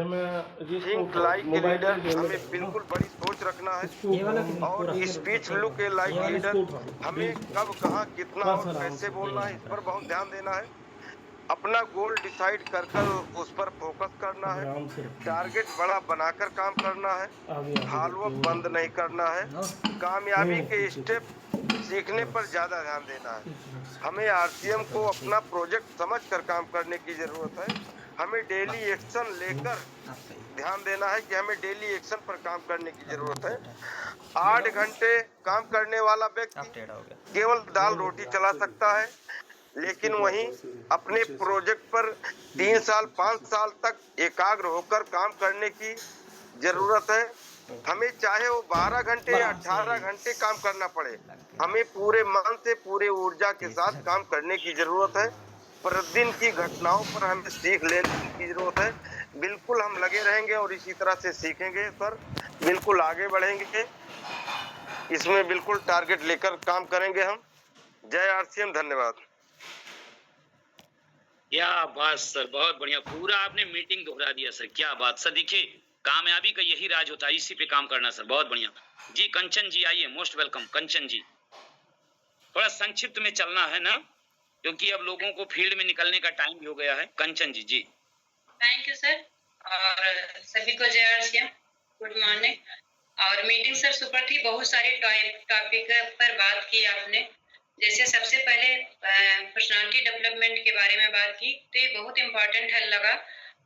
think like a leader. हमें बिल्कुल बड़ी सोच रखना है और स्पीच लुक ए लाइक लीडर। हमें कब कहाँ कितना और कैसे बोलना है इस पर बहुत ध्यान देना है। अपना गोल डिसाइड कर कर उस पर फोकस करना है। टारगेट बड़ा बनाकर काम करना है। फॉलो अप बंद नहीं करना है। कामयाबी के स्टेप सीखने पर ज्यादा ध्यान देना है। हमें आरसीएम को अपना प्रोजेक्ट समझकर काम करने की जरूरत है। हमें डेली एक्शन लेकर ध्यान देना है कि हमें डेली एक्शन पर काम करने की जरूरत है। 8 घंटे काम करने वाला व्यक्ति केवल दाल रोटी चला सकता है, लेकिन वहीं अपने प्रोजेक्ट पर 3 साल 5 साल तक एकाग्र होकर काम करने की जरूरत है। हमें चाहे वो 12 घंटे या 18 घंटे काम करना पड़े, हमें पूरे मन से पूरे ऊर्जा के साथ काम करने की जरूरत है। प्रतिदिन की घटनाओं पर हमें सीख लेने की जरूरत है। बिल्कुल हम लगे रहेंगे और इसी तरह से सीखेंगे सर, बिल्कुल आगे बढ़ेंगे। इसमें बिल्कुल टारगेट लेकर काम करेंगे हम। जय आरसीएम, धन्यवाद।
क्या बात सर, बहुत बढ़िया, पूरा आपने मीटिंग दोहरा दिया सर, क्या बात सर। देखिए कामयाबी का यही राज होता है, इसी पे काम करना सर, बहुत बढ़िया जी। कंचन जी आइए, मोस्ट वेलकम कंचन जी। थोड़ा संक्षिप्त में चलना है ना, क्योंकि अब लोगों को फील्ड में निकलने का टाइम भी हो गया है। कंचन जी। जी
थैंक यू सर, और सभी को जय आरसीएम, गुड मॉर्निंग। और मीटिंग सर सुपर थी, बहुत सारे टॉपिक पर बात की आपने। जैसे सबसे पहले पर्सनालिटी डेवलपमेंट के बारे में बात की, तो ये बहुत इम्पोर्टेंट है लगा।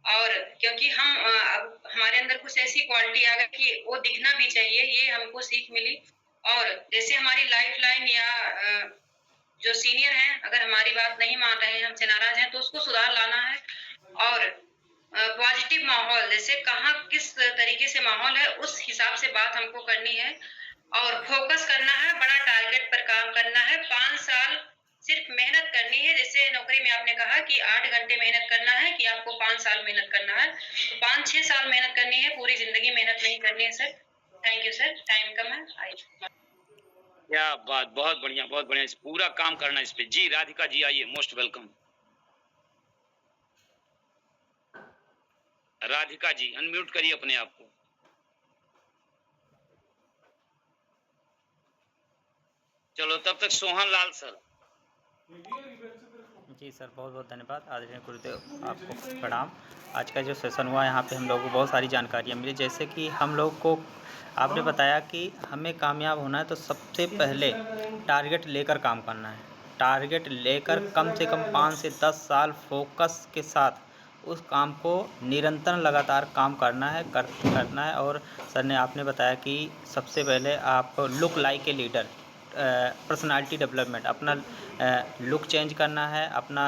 और क्योंकि हम अब हमारे अंदर कुछ ऐसी क्वालिटी आ गई कि वो दिखना भी चाहिए, ये हमको सीख मिली। और जैसे हमारी लाइफ लाइन या जो सीनियर हैं अगर हमारी बात नहीं मान रहे हैं, हमसे नाराज हैं, तो उसको सुधार लाना है। और पॉजिटिव माहौल, जैसे कहाँ किस तरीके से माहौल है उस हिसाब से बात हमको करनी है। और फोकस करना है, बड़ा टारगेट पर काम करना है। 5 साल सिर्फ मेहनत करनी है। जैसे नौकरी में आपने कहा कि 8 घंटे मेहनत करना है कि आपको 5 साल मेहनत करना है, तो 5-6 साल मेहनत करनी है, पूरी जिंदगी मेहनत नहीं करनी है sir. Thank you sir, time कम है।
क्या बात, बहुत बढ़िया बहुत बढ़िया, इस पूरा काम करना इस पे। जी राधिका जी आइए, most welcome. Radhika ji unmute करिए अपने आप को। चलो तब तक सोहन लाल सर।
जी सर, बहुत बहुत धन्यवाद। आदरणीय गुरुदेव, आपको प्रणाम। आज का जो सेशन हुआ यहाँ पे हम लोगों को बहुत सारी जानकारियाँ मिली। जैसे कि हम लोग को आपने बताया कि हमें कामयाब होना है तो सबसे पहले टारगेट लेकर काम करना है। टारगेट लेकर कम से कम 5 से 10 साल फोकस के साथ उस काम को निरंतर लगातार काम करना है करना है। और सर ने आपने बताया कि सबसे पहले आप look like a leader, personality development, अपना लुक चेंज करना है, अपना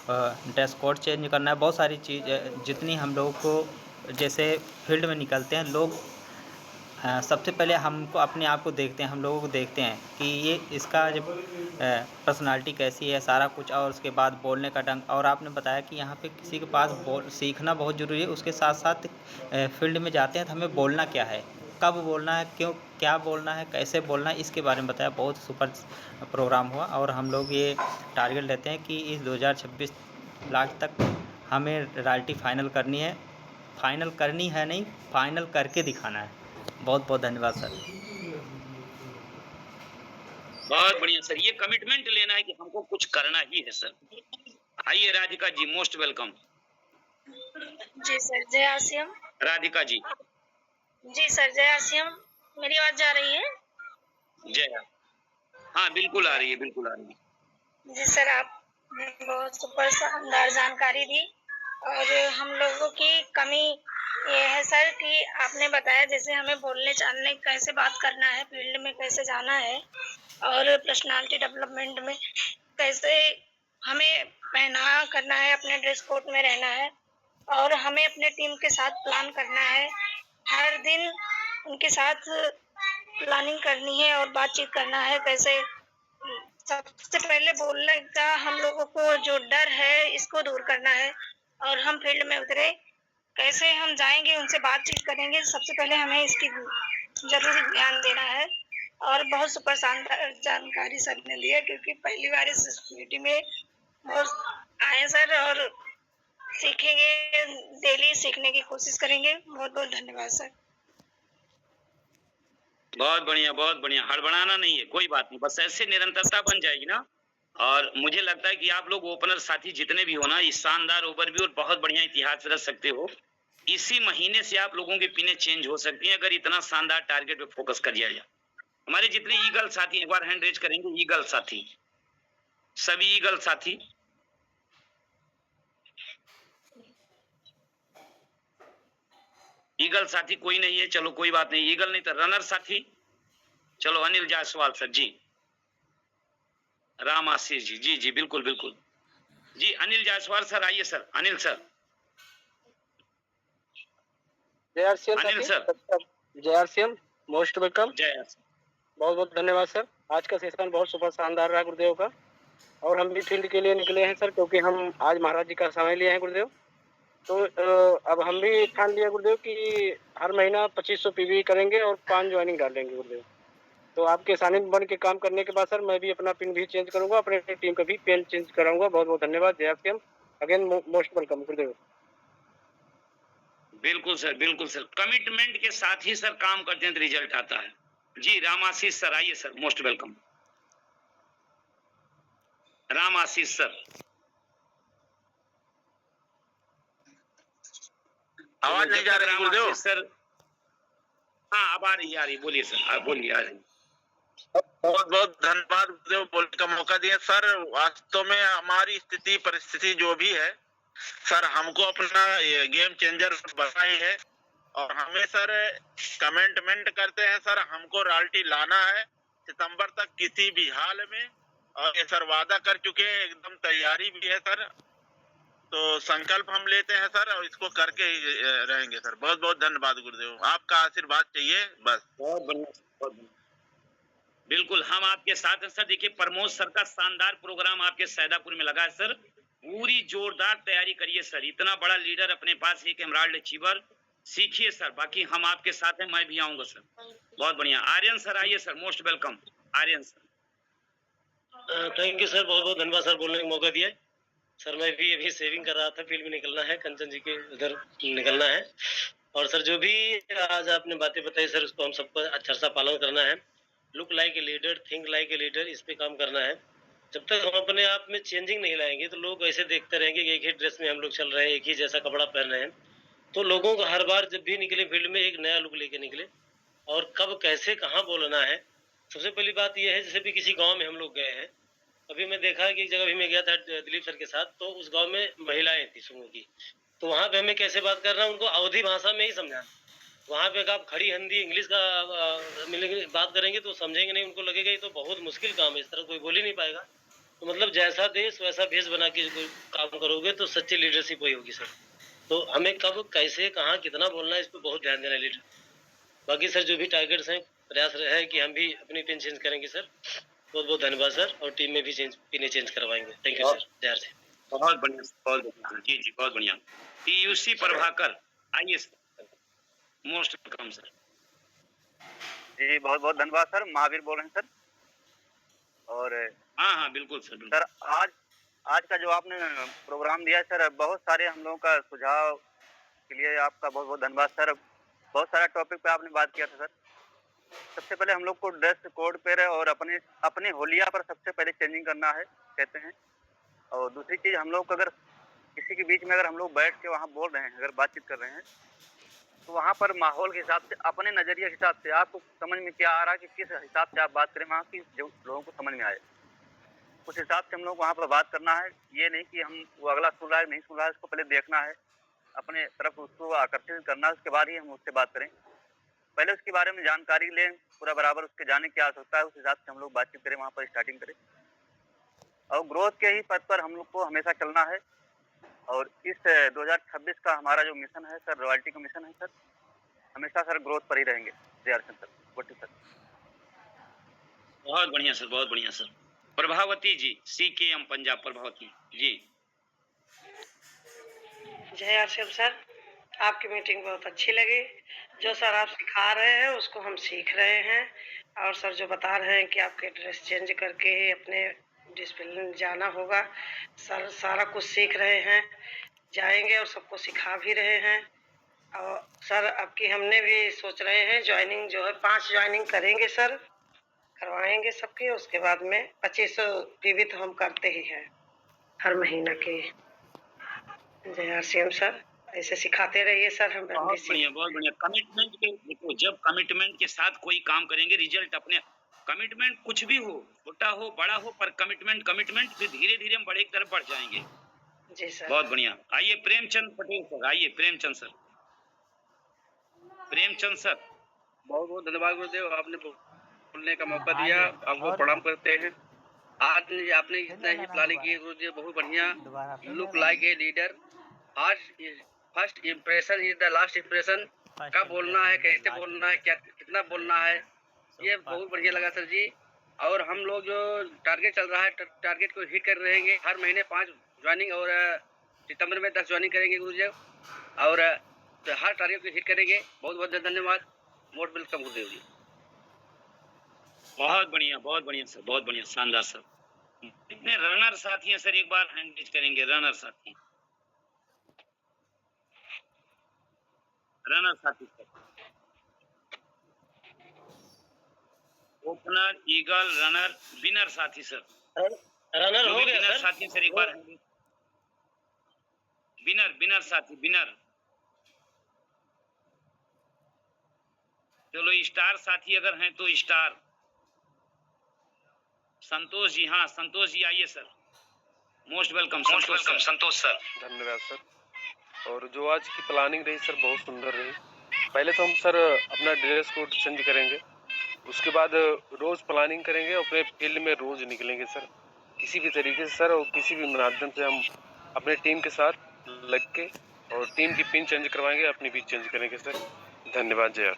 ड्रेस कोड चेंज करना है। बहुत सारी चीज़ जितनी हम लोगों को जैसे फील्ड में निकलते हैं लोग, सबसे पहले हमको अपने आप को देखते हैं, हम लोगों को देखते हैं कि ये इसका जब पर्सनालिटी कैसी है, सारा कुछ, और उसके बाद बोलने का ढंग। और आपने बताया कि यहाँ पे किसी के पास सीखना बहुत ज़रूरी है, उसके साथ साथ फील्ड में जाते हैं तो हमें बोलना क्या है, कब बोलना है, क्यों क्या बोलना है, कैसे बोलना है, इसके बारे में बताया। बहुत सुपर प्रोग्राम हुआ। और हम लोग ये टारगेट लेते हैं कि इस 2026 लास्ट तक हमें रॉयल्टी फाइनल करनी है। फाइनल करनी है नहीं, फाइनल करके दिखाना है। बहुत बहुत धन्यवाद सर।
बहुत बढ़िया सर, ये कमिटमेंट लेना है कि हमको कुछ करना ही है सर। आइए राधिका जी, मोस्ट वेलकम।
जी सर, जय आरसीएम।
राधिका जी।
जी सर, जय आरसीएम। मेरी आवाज जा रही है?
जय, हाँ बिल्कुल आ रही है, बिल्कुल आ रही है।
जी सर, आपने बहुत सुपर शानदार जानकारी दी। और हम लोगों की कमी ये है सर कि आपने बताया जैसे हमें बोलने चालने कैसे बात करना है, फील्ड में कैसे जाना है, और पर्सनालिटी डेवलपमेंट में कैसे हमें पहना करना है, अपने ड्रेस कोड में रहना है, और हमें अपने टीम के साथ प्लान करना है। हर दिन उनके साथ प्लानिंग करनी है और बातचीत करना है। कैसे सबसे पहले बोलने का हम लोगों को जो डर है इसको दूर करना है। और हम फील्ड में उतरे, कैसे हम जाएंगे, उनसे बातचीत करेंगे, सबसे पहले हमें इसकी जरूर ध्यान देना है। और बहुत सुपर शानदार जानकारी सर ने दी है, क्योंकि पहली बार इस मीटिंग में बहुत आए सर, और सीखेंगे, डेली सीखने की कोशिश करेंगे। बहुत बहुत धन्यवाद सर।
बहुत बढ़िया, हड़बड़ाना नहीं है, कोई बात नहीं, बस ऐसे निरंतरता बन जाएगी ना। और मुझे लगता है कि आप लोग ओपनर साथी जितने भी हो ना, इस शानदार ओवरव्यू और बहुत बढ़िया इतिहास रच सकते हो। इसी महीने से आप लोगों की पिनें चेंज हो सकती हैं अगर इतना शानदार टारगेट पे फोकस कर दिया जाए। हमारे जितने ईगल साथी एक बार हैंड रेज करेंगे, ईगल साथी, सभी ईगल साथी। ईगल साथी कोई नहीं है, चलो कोई बात नहीं, ईगल नहीं तो रनर साथी। चलो अनिल जायसवाल सर जी, राम आशीष जी, जी जी बिल्कुल बिल्कुल जी। अनिल जायसवाल सर आइए sir, Anil sir, Anil sir,
JRCM most welcome.
जय।
बहुत बहुत धन्यवाद सर। आज का सेशन बहुत सुपर शानदार रहा गुरुदेव का। और हम भी फील्ड के लिए निकले हैं सर, क्योंकि हम आज महाराज जी का समय लिए हैं गुरुदेव। तो अब हम भी ठान लिया गुरुदेव कि हर महीना 2500 PV करेंगे और 5 ज्वाइनिंग डालेंगे गुरुदेव। तो आपके सानिध्य बन के काम करने के बाद सर मैं भी अपना पिन भी चेंज करूंगा, अपने टीम का भी पिन चेंज कराऊंगा। बहुत बहुत धन्यवाद। JRCM अगेन मोस्ट वेलकम गुरुदेव।
बिल्कुल सर, कमिटमेंट के साथ ही सर काम करते हैं तो रिजल्ट आता है जी। राम आशीष सर आइए सर, मोस्ट वेलकम। राम आशीष सर,
आवाज नहीं जा रही गुरुदेव
सर। हाँ अब आ रही, बोलिए सर, आप बोलिए, आ रही।
बहुत बहुत धन्यवाद गुरुदेव बोलने का मौका दिया सर। वास्तव में हमारी स्थिति परिस्थिति जो भी है सर, हमको अपना गेम चेंजर बनाई है और हमें सर कमिटमेंट करते हैं सर, हमको रॉयल्टी लाना है सितंबर तक किसी भी हाल में। और ये सर वादा कर चुके हैं, एकदम तैयारी भी है सर। तो संकल्प हम लेते हैं सर और इसको करके ही रहेंगे सर। बहुत बहुत धन्यवाद गुरुदेव, आपका आशीर्वाद चाहिए बस।
बहुत बढ़िया। बिल्कुल हम आपके साथ हैं सर। देखिए प्रमोद सर का शानदार प्रोग्राम आपके सैदापुर में लगा है सर, पूरी जोरदार तैयारी करिए सर। इतना बड़ा लीडर अपने पास एक एमराल्ड अचीवर, सीखिए सर। बाकी हम आपके साथ हैं, मैं भी आऊंगा सर। बहुत बढ़िया। आर्यन सर आइए sir, most welcome Aryan sir.
Thank you sir, बहुत बहुत धन्यवाद सर बोलने का मौका दिया सर। मैं भी अभी सेविंग कर रहा था, फील्ड में निकलना है, कंचन जी के उधर निकलना है। और सर जो भी आज आपने बातें बताई सर, उसको हम सबको अच्छा सा पालन करना है। Look like a leader, think like a leader, इस पे काम करना है। जब तक हम अपने आप में चेंजिंग नहीं लाएंगे तो लोग ऐसे देखते रहेंगे कि एक ही ड्रेस में हम लोग चल रहे हैं, एक ही जैसा कपड़ा पहन रहे हैं। तो लोगों को हर बार जब भी निकले फील्ड में एक नया लुक लेके निकले, और कब कैसे कहाँ बोलना है। सबसे पहली बात यह है, जैसे भी किसी गाँव में हम लोग गए हैं, अभी मैं देखा कि एक जगह भी मैं गया था दिलीप सर के साथ, तो उस गांव में महिलाएं थी समूह की। तो वहां पे हमें कैसे बात करना, उनको अवधी भाषा में ही समझाना। वहां पे आप खड़ी हिंदी इंग्लिश का मिलेंगे बात करेंगे तो समझेंगे नहीं, उनको लगेगा ये तो बहुत मुश्किल काम है, इस तरह कोई बोल ही नहीं पाएगा। तो मतलब जैसा देश वैसा भेष बना के काम करोगे तो सच्ची लीडरशिप वही होगी सर। तो हमें कब कैसे कहाँ कितना बोलना है, इस पर बहुत ध्यान देना है लीडर। बाकी सर जो भी टारगेट्स हैं, प्रयास है कि हम भी अपनी पिन चेंज करेंगे सर। बहुत बहुत धन्यवाद सर, और टीम में भी पिने चेंज करवाएंगे। Thank you sir. तैयार से
बहुत बढ़िया, बहुत बढ़िया जी जी, बहुत बढ़िया। पीयूसी प्रभाकर आइए सर, मोस्ट वेलकम सर।
जी बहुत बहुत धन्यवाद सर। महावीर बोल रहे हैं सर। और
हाँ बिल्कुल सर, बिल्कुल।
सर आज का जो आपने प्रोग्राम दिया है सर, बहुत सारे हम लोगों का सुझाव के लिए आपका बहुत बहुत धन्यवाद सर। बहुत सारा टॉपिक पे आपने बात किया था सर। सबसे पहले हम लोग को ड्रेस कोड पे और अपने होलिया पर सबसे पहले चेंजिंग करना है कहते हैं। और दूसरी चीज, हम लोग अगर किसी के बीच में अगर हम लोग बैठ के वहाँ बोल रहे हैं, अगर बातचीत कर रहे हैं, तो वहाँ पर माहौल के हिसाब से, अपने नजरिए के हिसाब से आपको समझ में क्या आ रहा है कि किस हिसाब से आप बात करें वहाँ की, जो लोगों को समझ में आए उस हिसाब से हम लोग वहाँ पर बात करना है। ये नहीं कि हम वो अगला सुन रहा है नहीं सुन रहा है, उसको पहले देखना है, अपने तरफ उसको आकर्षित करना है, उसके बाद ही हम उससे बात करें। पहले उसके बारे में जानकारी लें, पूरा बराबर उसके जाने की आवश्यकता है, उस हिसाब से हम लोग बातचीत करें, वहाँ पर स्टार्टिंग करें। और ग्रोथ के ही पथ पर हम लोग को हमेशा चलना है। और इस 2026 का हमारा जो मिशन है सर, रॉयल्टी का मिशन है सर, हमेशा सर ग्रोथ पर ही रहेंगे। Sir boating sir.
बहुत बढ़िया सर, बहुत बढ़िया सर। प्रभावती जी, CKM पंजाब, प्रभावती जी।
जय आरसीएम सर, आपकी मीटिंग बहुत अच्छी लगी। जो सर आप सिखा रहे हैं उसको हम सीख रहे हैं। और सर जो बता रहे हैं कि आपके ड्रेस चेंज करके ही अपने डिसिप्लिन जाना होगा, सर सारा कुछ सीख रहे हैं। जाएंगे और सबको सिखा भी रहे हैं। और सर अब की हमने भी सोच रहे हैं ज्वाइनिंग जो है 5 ज्वाइनिंग करेंगे सर, करवाएंगे सबके। उसके बाद में 2500 भी तो हम करते ही हैं हर महीना के। जय RCM सर, ऐसे सिखाते रहिए सर, हम भी
बहुत बढ़िया, बहुत बढ़िया। कमिटमेंट के देखो, जब कमिटमेंट के साथ कोई काम करेंगे रिजल्ट अपने, कमिटमेंट कुछ भी हो, छोटा हो बड़ा हो, पर कमिटमेंट फिर धीरे धीरे हम बड़े की तरफ बढ़ जाएंगे।
जी सर।
बहुत बढ़िया। आइए प्रेमचंद पटेल सर, आइए प्रेमचंद सर। प्रेमचंद सर,
बहुत बहुत धन्यवाद गुरुदेव, आपने बोलने का मौका दिया, आपको प्रणाम करते हैं। आज आपने इतना ही प्लानिंग की गुरुदेव, बहुत बढ़िया। लुक लाइक ए लीडर, आज first impression is the last impression. कब बोलना है, कैसे बोलना है, क्या कितना बोलना है, ये बहुत बढ़िया लगा सर जी। और हम लोग जो टारगेट चल रहा है, टारगेट को हिट कर रहेंगे। हर महीने 5 ज्वाइनिंग और सितंबर में 10 ज्वाइनिंग करेंगे गुरुदेव, और हर टारगेट को हिट करेंगे। बहुत बहुत धन्यवाद, मोस्ट वेलकम गुरुदेव जी।
बहुत बढ़िया सर, बहुत बढ़िया, शानदार सर। कितने रनर साथी हैं सर, एक बार हैंड रेज करेंगे। रनर साथी sir, opener, eagle, runner, winner साथी सर।
रनर हो गया
विनर
सर।
साथी सर, एक बार विनर साथी, विनर। चलो स्टार साथी अगर हैं तो स्टार। संतोष जी, हाँ संतोष जी आइए सर, मोस्ट वेलकम संतोष सर।
धन्यवाद सर। और जो आज की प्लानिंग रही सर, बहुत सुंदर रही। पहले तो हम सर अपना ड्रेस कोड चेंज करेंगे, उसके बाद रोज प्लानिंग करेंगे, अपने फील्ड में रोज निकलेंगे सर, किसी भी तरीके से सर, और किसी भी माध्यम से हम अपने टीम के साथ लग के और टीम की पिन चेंज करवाएंगे, अपनी भी चेंज करेंगे सर। धन्यवाद, जय आर।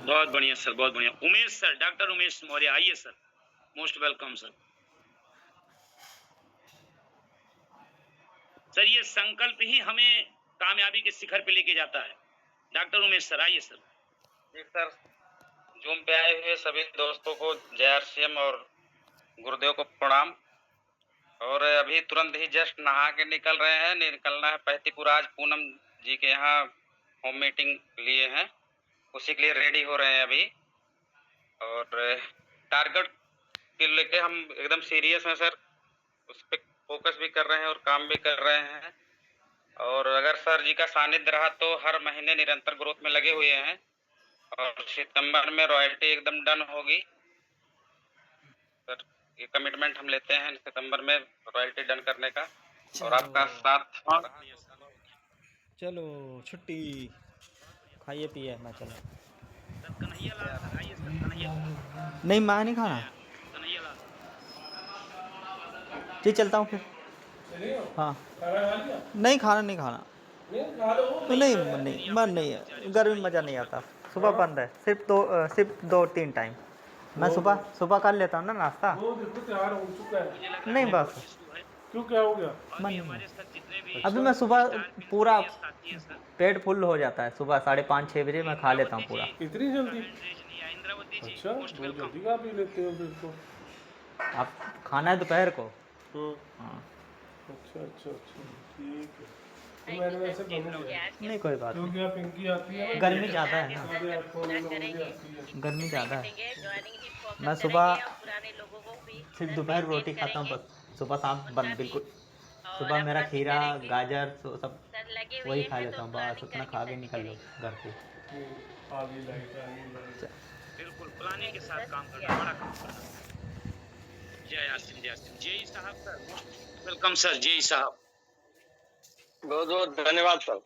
बहुत बढ़िया सर, बहुत बढ़िया। उमेश सर, डॉक्टर उमेश मौर्य आइए sir, most welcome sir. Sir ये संकल्प ही हमें कामयाबी के शिखर पे लेके जाता है। डॉक्टर उमेश सर आइए सर।
जी सर, जूम पे आए हुए सभी दोस्तों को जय RCM और गुरुदेव को प्रणाम। और अभी तुरंत ही जस्ट नहा के निकल रहे हैं, निकलना है पैतीपुर। आज पूनम जी के यहाँ होम मीटिंग लिए हैं, उसी के लिए रेडी हो रहे हैं अभी। और टारगेट के लेके हम एकदम सीरियस हैं सर, उस पर फोकस भी कर रहे हैं और काम भी कर रहे हैं। और अगर सर जी का सानिध्य रहा तो हर महीने निरंतर ग्रोथ में लगे हुए हैं। और सितंबर में रॉयल्टी एकदम डन होगी सर, ये कमिटमेंट हम लेते हैं सितंबर में रॉयल्टी डन करने का, और आपका साथ।
चलो छुट्टी, खाइए पिए, मैं चलो। नहीं मैं नहीं खाना, जी चलता हूँ फिर। हाँ नहीं खाना, नहीं खाना, नहीं मन नहीं है, गर्मी में मज़ा नहीं आता। सुबह बंद है, सिर्फ 2-3 टाइम। मैं सुबह कर लेता हूँ ना नाश्ता।
वो देखो तैयार हो चुका है।
नहीं बस
क्यों, क्या हो गया?
मन नहीं। अभी मैं सुबह पूरा पेट फुल हो जाता है, सुबह 5:30-6 बजे मैं खा लेता हूँ पूरा।
इतनी जल्दी? अच्छा, बहुत जल्दी खा पी लेते हो फिर तो।
आप खाना है दोपहर को?
हाँ। अच्छा, ठीक है। तो मैंने वैसे बना लिया।
नहीं कोई बात
क्योंकि आप पिंकी आती है,
गर्मी ज़्यादा है ना, गर्मी ज़्यादा है। मैं सुबह सिर्फ दोपहर रोटी खाता हूँ बस, सुबह शाम बंद बिल्कुल। सुबह मेरा खीरा गाजर सब वही खा लेता हूँ, बस उतना खा के निकल लो घर पे।
बिल्कुल प्लानिंग के साथ काम करना, बड़ा काम करना। जय RCM, जय RCM। जय साहब सर, वेलकम सर। जय साहब,
बहुत बहुत धन्यवाद सर।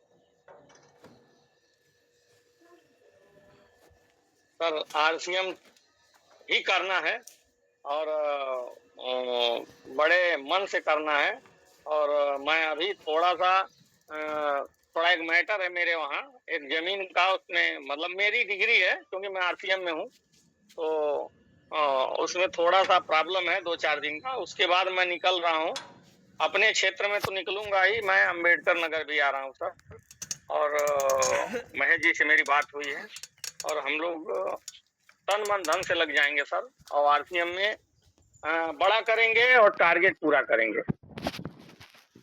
सर RCM ही करना है, और बड़े मन से करना है। और मैं अभी थोड़ा एक मैटर है मेरे वहाँ, एक जमीन का, उसमें मतलब मेरी डिग्री है, क्योंकि मैं RCM में हूँ, तो उसमें थोड़ा सा प्रॉब्लम है 2-4 दिन का। उसके बाद मैं निकल रहा हूँ अपने क्षेत्र में, तो निकलूंगा ही। मैं अम्बेडकर नगर भी आ रहा हूँ सर, और महेश जी से मेरी बात हुई है, और हम लोग तन मन धन से लग जाएंगे सर, और RCM में बड़ा करेंगे और टारगेट पूरा करेंगे।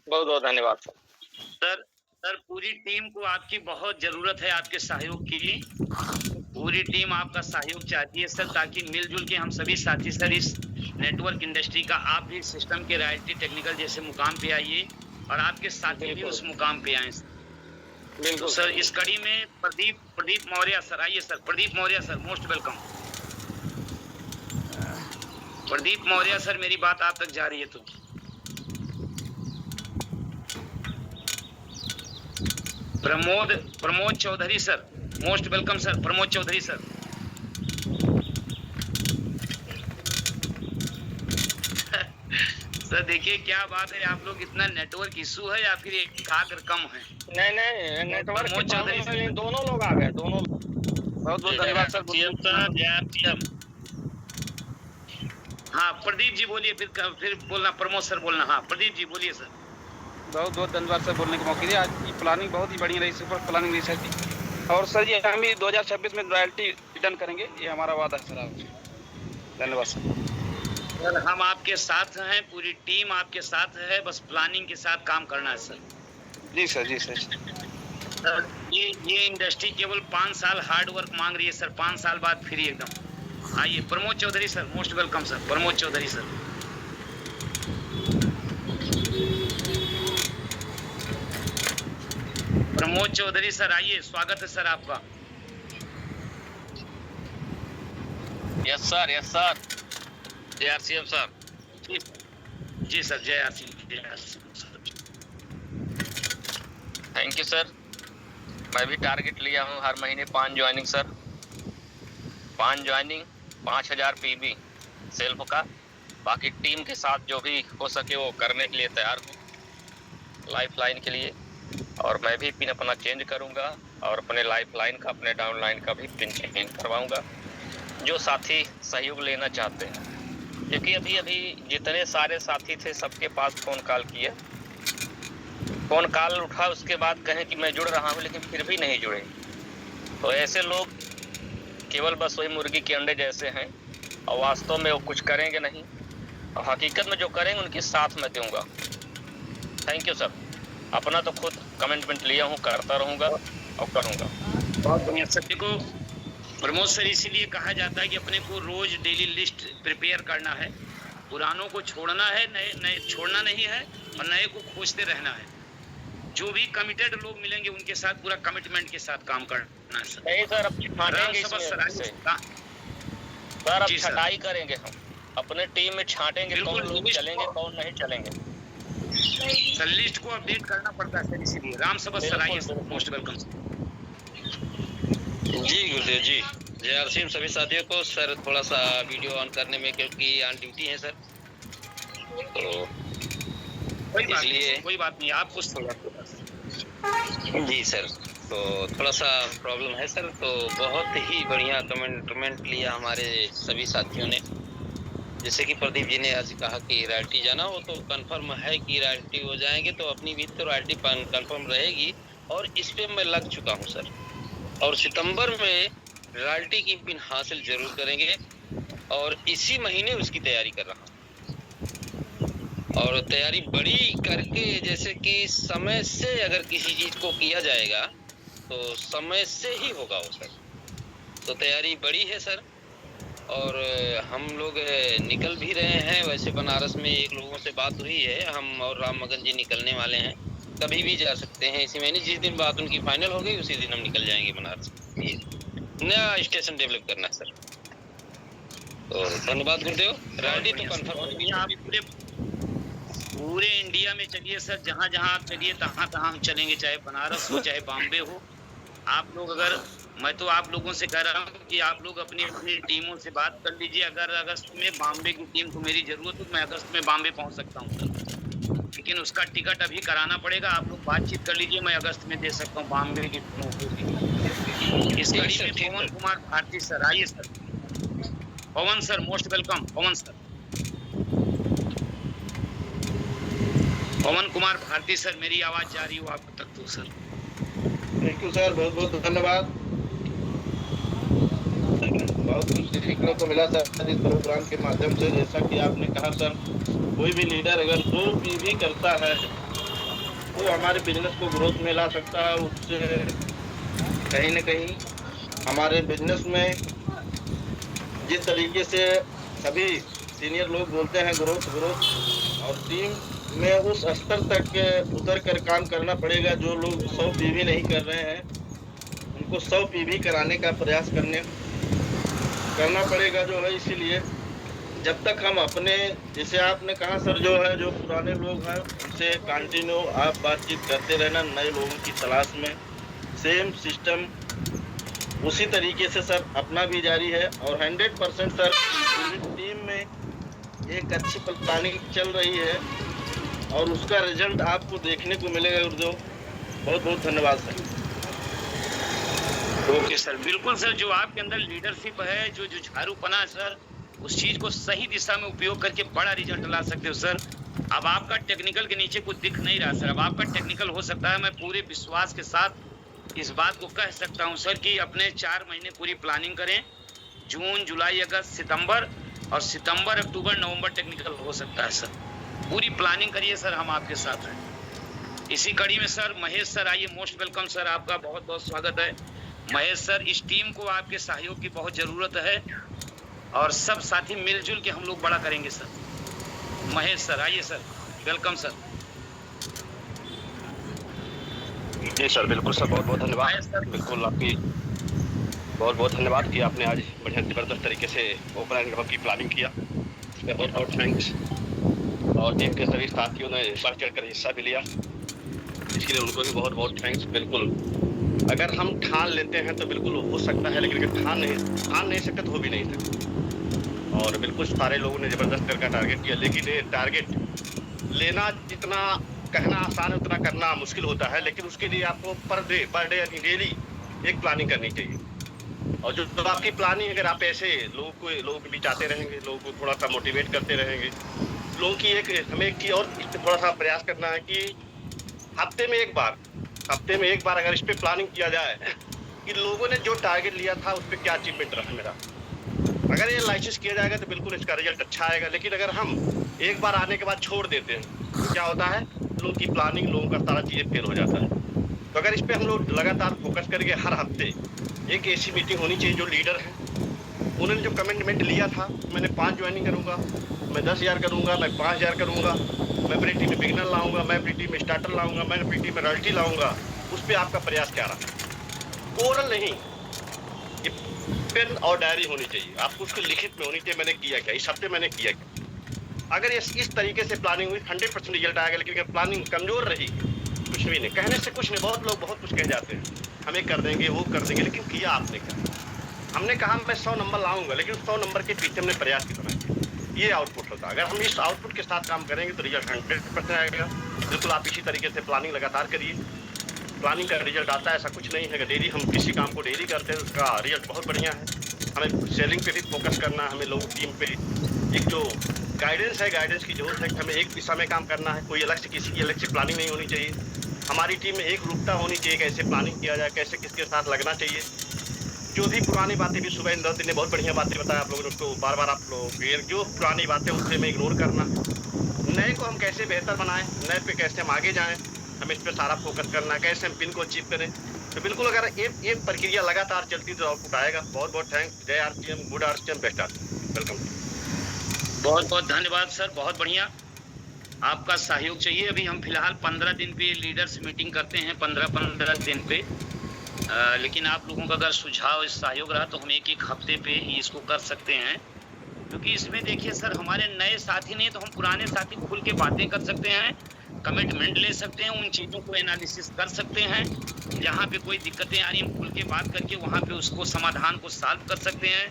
बहुत बहुत धन्यवाद सर।
सर पूरी टीम को आपकी बहुत जरूरत है, आपके सहयोग की। पूरी टीम आपका सहयोग चाहती है सर, ताकि मिलजुल के हम सभी साथी सर इस नेटवर्क इंडस्ट्री का, आप भी सिस्टम के रॉयल्टी टेक्निकल जैसे मुकाम पे आइए और आपके साथी भी उस मुकाम पे आए। तो सर इस कड़ी में प्रदीप मौर्य सर, आइए sir, Pradeep Maurya sir, most welcome. Pradeep Maurya sir, मेरी बात आप तक जा रही है तो? Pramod Chaudhary sir, most welcome sir, Pramod Chaudhary sir. Sir देखिए क्या बात है, आप लोग इतना नेटवर्क इशू है या फिर एकाग्र कम है?
नहीं, नेटवर्क प्रमोद चौधरी दोनों लोग आ गए, दोनों। बहुत बहुत धन्यवाद सर।
हाँ प्रदीप जी बोलिए, फिर बोलना, प्रमोद सर बोलना। हाँ प्रदीप जी बोलिए सर।
बहुत बहुत धन्यवाद सर बोलने के मौके दिए। आज की प्लानिंग बहुत ही बढ़िया रही, सुपर प्लानिंग रही सर की। और सर ये हम भी 2026 में रॉयल्टी रिटर्न करेंगे, ये हमारा वादा है सर आपसे। धन्यवाद
सर। हम आपके साथ हैं, पूरी टीम आपके साथ है, बस प्लानिंग के साथ काम करना है सर।
जी सर, जी सर।
सर ये इंडस्ट्री केवल 5 साल हार्ड वर्क मांग रही है सर, 5 साल बाद फ्री एकदम। आइए Pramod Chaudhary sir, most welcome sir, Pramod Chaudhary sir. Pramod Chaudhary sir आइए, स्वागत है सर आपका।
Yes sir, yes sir. JRCM sir.
जी sir, JRCM sir.
Thank you sir. मैं भी टारगेट लिया हूँ हर महीने 5 joining sir, 5 joining, 5000 PB self का। बाकी टीम के साथ जो भी हो सके वो करने के लिए तैयार हूँ लाइफलाइन के लिए। और मैं भी पिन अपना चेंज करूँगा और अपने लाइफलाइन का, अपने डाउनलाइन का भी पिन चेंज करवाऊँगा, जो साथी सहयोग लेना चाहते हैं। क्योंकि अभी जितने सारे साथी थे सबके पास फ़ोन कॉल किए, फ़ोन कॉल उठा, उसके बाद कहें कि मैं जुड़ रहा हूँ, लेकिन फिर भी नहीं जुड़े। तो ऐसे लोग केवल बस वही मुर्गी के अंडे जैसे हैं और वास्तव में वो कुछ करेंगे नहीं, और हकीकत में जो करेंगे उनके साथ में दूंगा। Thank you sir. अपना तो खुद कमिटमेंट लिया हूँ, करता रहूँगा और करूँगा।
बहुत बढ़िया सर। देखो प्रमोद सर, इसीलिए कहा जाता है कि अपने को रोज डेली लिस्ट प्रिपेयर करना है, पुरानों को छोड़ना है, नए छोड़ना नहीं है, और नए को खोजते रहना है। जो भी कमिटेड लोग मिलेंगे उनके साथ पूरा कमिटमेंट के साथ काम करना है सर।
नहीं सर, अब छाटेंगे इसमें से। सर अब छटाई करेंगे हम, अपने टीम में छाटेंगे कौन लोग चलेंगे कौन नहीं चलेंगे।
सर लिस्ट को अपडेट करना पड़ता है सर, इसीलिए। राम सबस सर आइए सर, मोस्ट वेलकम सर।
जी गुरुदेव जी। JRCM सभी साथियों को सर थोड़ा सा वीडियो ऑन करने में, क्योंकि ऑन ड्यूटी है सर, तो
कोई बात नहीं, आप कुछ
जी सर, तो थोड़ा सा प्रॉब्लम है सर। तो बहुत ही बढ़िया कमेंट लिया हमारे सभी साथियों ने। जैसे कि प्रदीप जी ने आज कहा कि रॉयल्टी जाना, वो तो कंफर्म है कि रॉयल्टी हो जाएंगे, तो अपनी भी तो रॉयल्टी कंफर्म रहेगी, और इस पे मैं लग चुका हूँ सर। और सितंबर में रॉयल्टी की पिन हासिल जरूर करेंगे, और इसी महीने उसकी तैयारी कर रहा हूँ। और तैयारी बड़ी करके, जैसे कि समय से अगर किसी चीज को किया जाएगा तो समय से ही होगा वो सर। तो तैयारी बड़ी है सर, और हम लोग निकल भी रहे हैं। वैसे बनारस में एक लोगों से बात हुई है, हम और राम मगन जी निकलने वाले हैं, कभी भी जा सकते हैं इसी महीने। जिस दिन बात उनकी फाइनल हो गई उसी दिन हम निकल जाएंगे बनारस। नया स्टेशन डेवलप करना है सर। तो धन्यवाद गुरुदेव। रॉयल्टी तो कंफर्म।
पूरे इंडिया में चलिए सर, जहाँ जहाँ आप चलिए तहाँ तहाँ हम चलेंगे, चाहे बनारस हो चाहे बॉम्बे हो। आप लोग अगर, मैं तो आप लोगों से कह रहा हूँ कि आप लोग अपनी अपनी टीमों से बात कर लीजिए। अगर अगस्त में बॉम्बे की टीम को मेरी जरूरत हो तो मैं अगस्त में बॉम्बे पहुँच सकता हूँ सर, लेकिन उसका टिकट अभी कराना पड़ेगा। आप लोग बातचीत कर लीजिए, मैं अगस्त में दे सकता हूँ बॉम्बे की टीमों को। इस कड़ी में पवन कुमार भारती सर आइए सर। पवन सर मोस्ट वेलकम। पवन सर, पवन कुमार भारती सर, मेरी आवाज जा रही हो आप तक तो सर?
थैंक यू सर, बहुत बहुत धन्यवाद। बहुत कुछ सीखने को मिला सर इस प्रोग्राम के माध्यम से। जैसा कि आपने कहा सर, कोई भी लीडर अगर 2 PB करता है
को हमारे बिजनेस को ग्रोथ में ला सकता है। उससे कहीं न कहीं हमारे बिजनेस में जिस तरीके से सभी सीनियर लोग बोलते हैं ग्रोथ और टीम में उस स्तर तक उतर कर काम करना पड़ेगा। जो लोग 100 पीवी नहीं कर रहे हैं उनको 100 पीवी कराने का प्रयास करना पड़ेगा जो है। इसीलिए जब तक हम अपने, जैसे आपने कहा सर, जो है जो पुराने लोग हैं उनसे कंटिन्यू आप बातचीत करते रहना, नए लोगों की तलाश में सेम सिस्टम उसी तरीके से सर अपना भी जारी है। और 100% सर पूरी टीम में एक अच्छी प्लानिंग चल रही है और उसका रिजल्ट आपको देखने को मिलेगा गुरुदेव। बहुत बहुत धन्यवाद सर।
ओके सर, बिल्कुल सर, जो आपके अंदर लीडरशिप है, जो जुझारूपना है सर, उस चीज को सही दिशा में उपयोग करके बड़ा रिजल्ट ला सकते हो सर। अब आपका टेक्निकल के नीचे कुछ दिख नहीं रहा सर, अब आपका टेक्निकल हो सकता है। मैं पूरे विश्वास के साथ इस बात को कह सकता हूं सर कि अपने 4 महीने पूरी प्लानिंग करें। जून, जुलाई, अगस्त, सितंबर और सितंबर, अक्टूबर, नवंबर टेक्निकल हो सकता है सर। पूरी प्लानिंग करिए सर, हम आपके साथ हैं। इसी कड़ी में सर महेश सर आइए, मोस्ट वेलकम सर, आपका बहुत बहुत स्वागत है। महेश सर, इस टीम को आपके सहयोग की बहुत जरूरत है और सब साथी मिलजुल के हम लोग बड़ा करेंगे सर। महेश सर आइए सर, वेलकम सर।
जी सर, बिल्कुल सर, बहुत बहुत धन्यवाद। बिल्कुल आपकी बहुत बहुत धन्यवाद कि आपने आज बढ़िया जबरदस्त तरीके से ओपन एंड की प्लानिंग किया, इसमें बहुत बहुत थैंक्स। और टीम के सभी साथियों ने बढ़ चढ़ कर हिस्सा भी लिया, इसके लिए उनको भी बहुत बहुत थैंक्स। बिल्कुल अगर हम ठान लेते हैं तो बिल्कुल हो सकता है, लेकिन अगर ठान नहीं सकते तो हो भी नहीं सकते। और बिल्कुल सारे लोगों ने ज़बरदस्त करके टारगेट किया, लेकिन ये टारगेट लेना जितना कहना आसान है उतना करना मुश्किल होता है। लेकिन उसके लिए आपको पर डे यानी डेली एक प्लानिंग करनी चाहिए। और जो आपकी प्लानिंग, अगर आप ऐसे लोगों के बीच आते रहेंगे, लोगों को थोड़ा सा मोटिवेट करते रहेंगे, लोगों की हमें एक चीज़ और इस पर थोड़ा सा प्रयास करना है कि हफ्ते में एक बार अगर इस पर प्लानिंग किया जाए कि लोगों ने जो टारगेट लिया था उस पर क्या अचीवमेंट रहा मेरा, अगर ये लाइसेंस किया जाएगा तो बिल्कुल इसका रिजल्ट अच्छा आएगा। लेकिन अगर हम एक बार आने के बाद छोड़ देते हैं तो क्या होता है, लोगों की प्लानिंग, लोगों का सारा चीज़ें फेल हो जाता है। तो अगर इस पर हम लोग लगातार फोकस करके हर हफ्ते एक ऐसी मीटिंग होनी चाहिए, जो लीडर है उन्होंने जो कमिटमेंट लिया था, मैंने 5 ज्वाइनिंग करूँगा, मैं 10,000 करूँगा, मैं 5,000 करूँगा, मैं अपनी टीम में बिगनर लाऊंगा, मैं अपनी टीम में स्टार्टर लाऊंगा, मैं अपनी टीम में रॉयल्टी लाऊंगा, उस पर आपका प्रयास क्या रहा। ओरल नहीं, ये पेन और डायरी होनी चाहिए, आपको उसको लिखित में होनी चाहिए, मैंने किया क्या, इस हफ्ते मैंने किया क्या। अगर इस तरीके से प्लानिंग हुई 100% रिजल्ट आएगा। लेकिन अगर प्लानिंग कमजोर रही, कुछ भी नहीं, कहने से कुछ नहीं। बहुत लोग बहुत कुछ कह जाते हैं, हमें कर देंगे, वो कर देंगे, लेकिन किया आपने क्या। हमने कहा मैं 100 नंबर लाऊंगा, लेकिन 100 नंबर के पीछे हमने प्रयास कितना किया, ये आउटपुट होता है। अगर हम इस आउटपुट के साथ काम करेंगे तो रिजल्ट 100% आएगा। बिल्कुल आप इसी तरीके से प्लानिंग लगातार करिए, प्लानिंग का रिजल्ट आता है, ऐसा कुछ नहीं है। अगर डेली हम किसी काम को डेली करते हैं तो उसका रिजल्ट बहुत बढ़िया है। हमें सेलिंग पे भी फोकस करना है, हमें लोग टीम पे एक जो गाइडेंस है, गाइडेंस की जरूरत है कि हमें एक दिशा में काम करना है। कोई अलग से, किसी की अलग से प्लानिंग नहीं होनी चाहिए। हमारी टीम में एक रूपता होनी चाहिए, कैसे प्लानिंग किया जाए, कैसे किसके साथ लगना चाहिए। जो भी पुरानी बातें भी, सुबह इंदर ने बहुत बढ़िया बातें बताया, आप लोगों ने उसको बार बार आप लोग जो पुरानी बातें उससे में इग्नोर करना, नए को हम कैसे बेहतर बनाएं, नए पे कैसे हम आगे जाएं, हमें इस पर सारा फोकस करना, कैसे हम पिन को अचीव करें। तो बिल्कुल अगर ये प्रक्रिया लगातार चलती तो आउटपुट आएगा। बहुत बहुत थैंक्स। जय RCM, good RCM, best RCM, welcome.
बहुत बहुत धन्यवाद सर, बहुत बढ़िया, आपका सहयोग चाहिए। अभी हम फिलहाल 15 दिन पे लीडर्स मीटिंग करते हैं, 15 दिन पे। लेकिन आप लोगों का अगर सुझाव, सहयोग रहा तो हम एक हफ्ते पे ही इसको कर सकते हैं। क्योंकि इसमें देखिए सर, हमारे नए साथी नहीं तो हम पुराने साथी खुल के बातें कर सकते हैं, कमिटमेंट ले सकते हैं, उन चीज़ों को एनालिसिस कर सकते हैं। जहाँ पे कोई दिक्कतें आ रही हैं, खुल के बात करके वहाँ पे उसको समाधान को सॉल्व कर सकते हैं।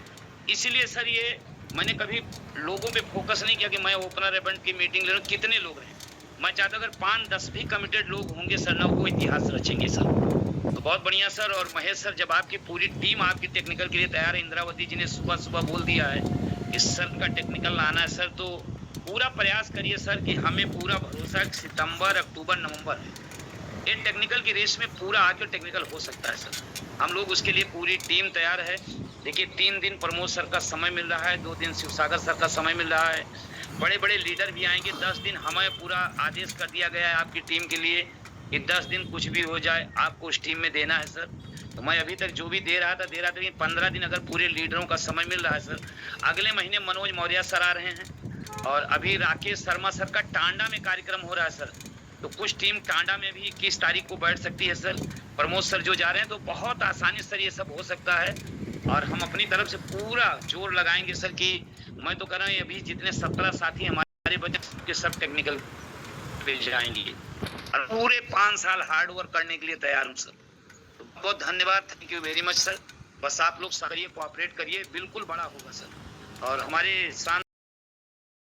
इसीलिए सर ये मैंने कभी लोगों पे फोकस नहीं किया कि मैं ओपनर इवेंट की मीटिंग ले रहा हूँ, कितने लोग हैं। मैं चाहता अगर 5-10 भी कमिटेड लोग होंगे सर ना, वो इतिहास रचेंगे सर। तो बहुत बढ़िया सर। और महेश सर, जब आपकी पूरी टीम आपकी टेक्निकल के लिए तैयार है, इंद्रावती जी ने सुबह सुबह बोल दिया है कि सर का टेक्निकल लाना है सर, तो पूरा प्रयास करिए सर कि हमें पूरा भरोसा है सितंबर, अक्टूबर, नवंबर ये टेक्निकल की रेस में पूरा आके टेक्निकल हो सकता है सर। हम लोग उसके लिए पूरी टीम तैयार है। देखिए 3 दिन प्रमोद सर का समय मिल रहा है, 2 दिन शिवसागर सर का समय मिल रहा है, बड़े बड़े लीडर भी आएंगे। 10 दिन हमें पूरा आदेश कर दिया गया है आपकी टीम के लिए कि 10 दिन कुछ भी हो जाए आपको उस टीम में देना है सर। तो मैं अभी तक जो भी दे रहा था कि 15 दिन अगर पूरे लीडरों का समय मिल रहा है सर। अगले महीने मनोज मौर्य सर आ रहे हैं और अभी राकेश शर्मा सर का टांडा में कार्यक्रम हो रहा है सर। तो कुछ टीम टांडा में भी 21 तारीख को बैठ सकती है सर। प्रमोद सर जो जा रहे हैं तो बहुत आसानी सर ये सब हो सकता है और हम अपनी तरफ से पूरा जोर लगाएंगे सर कि मैं तो कह रहा हूँ अभी जितने 17 साथी हमारे बजट के सब टेक्निकल पे जाएंगे और पूरे 5 साल हार्ड वर्क करने के लिए तैयार हूँ सर। तो बहुत धन्यवाद, thank you very much sir. बस आप लोग करिए, कोऑपरेट करिए, बिल्कुल बड़ा होगा सर। और हमारे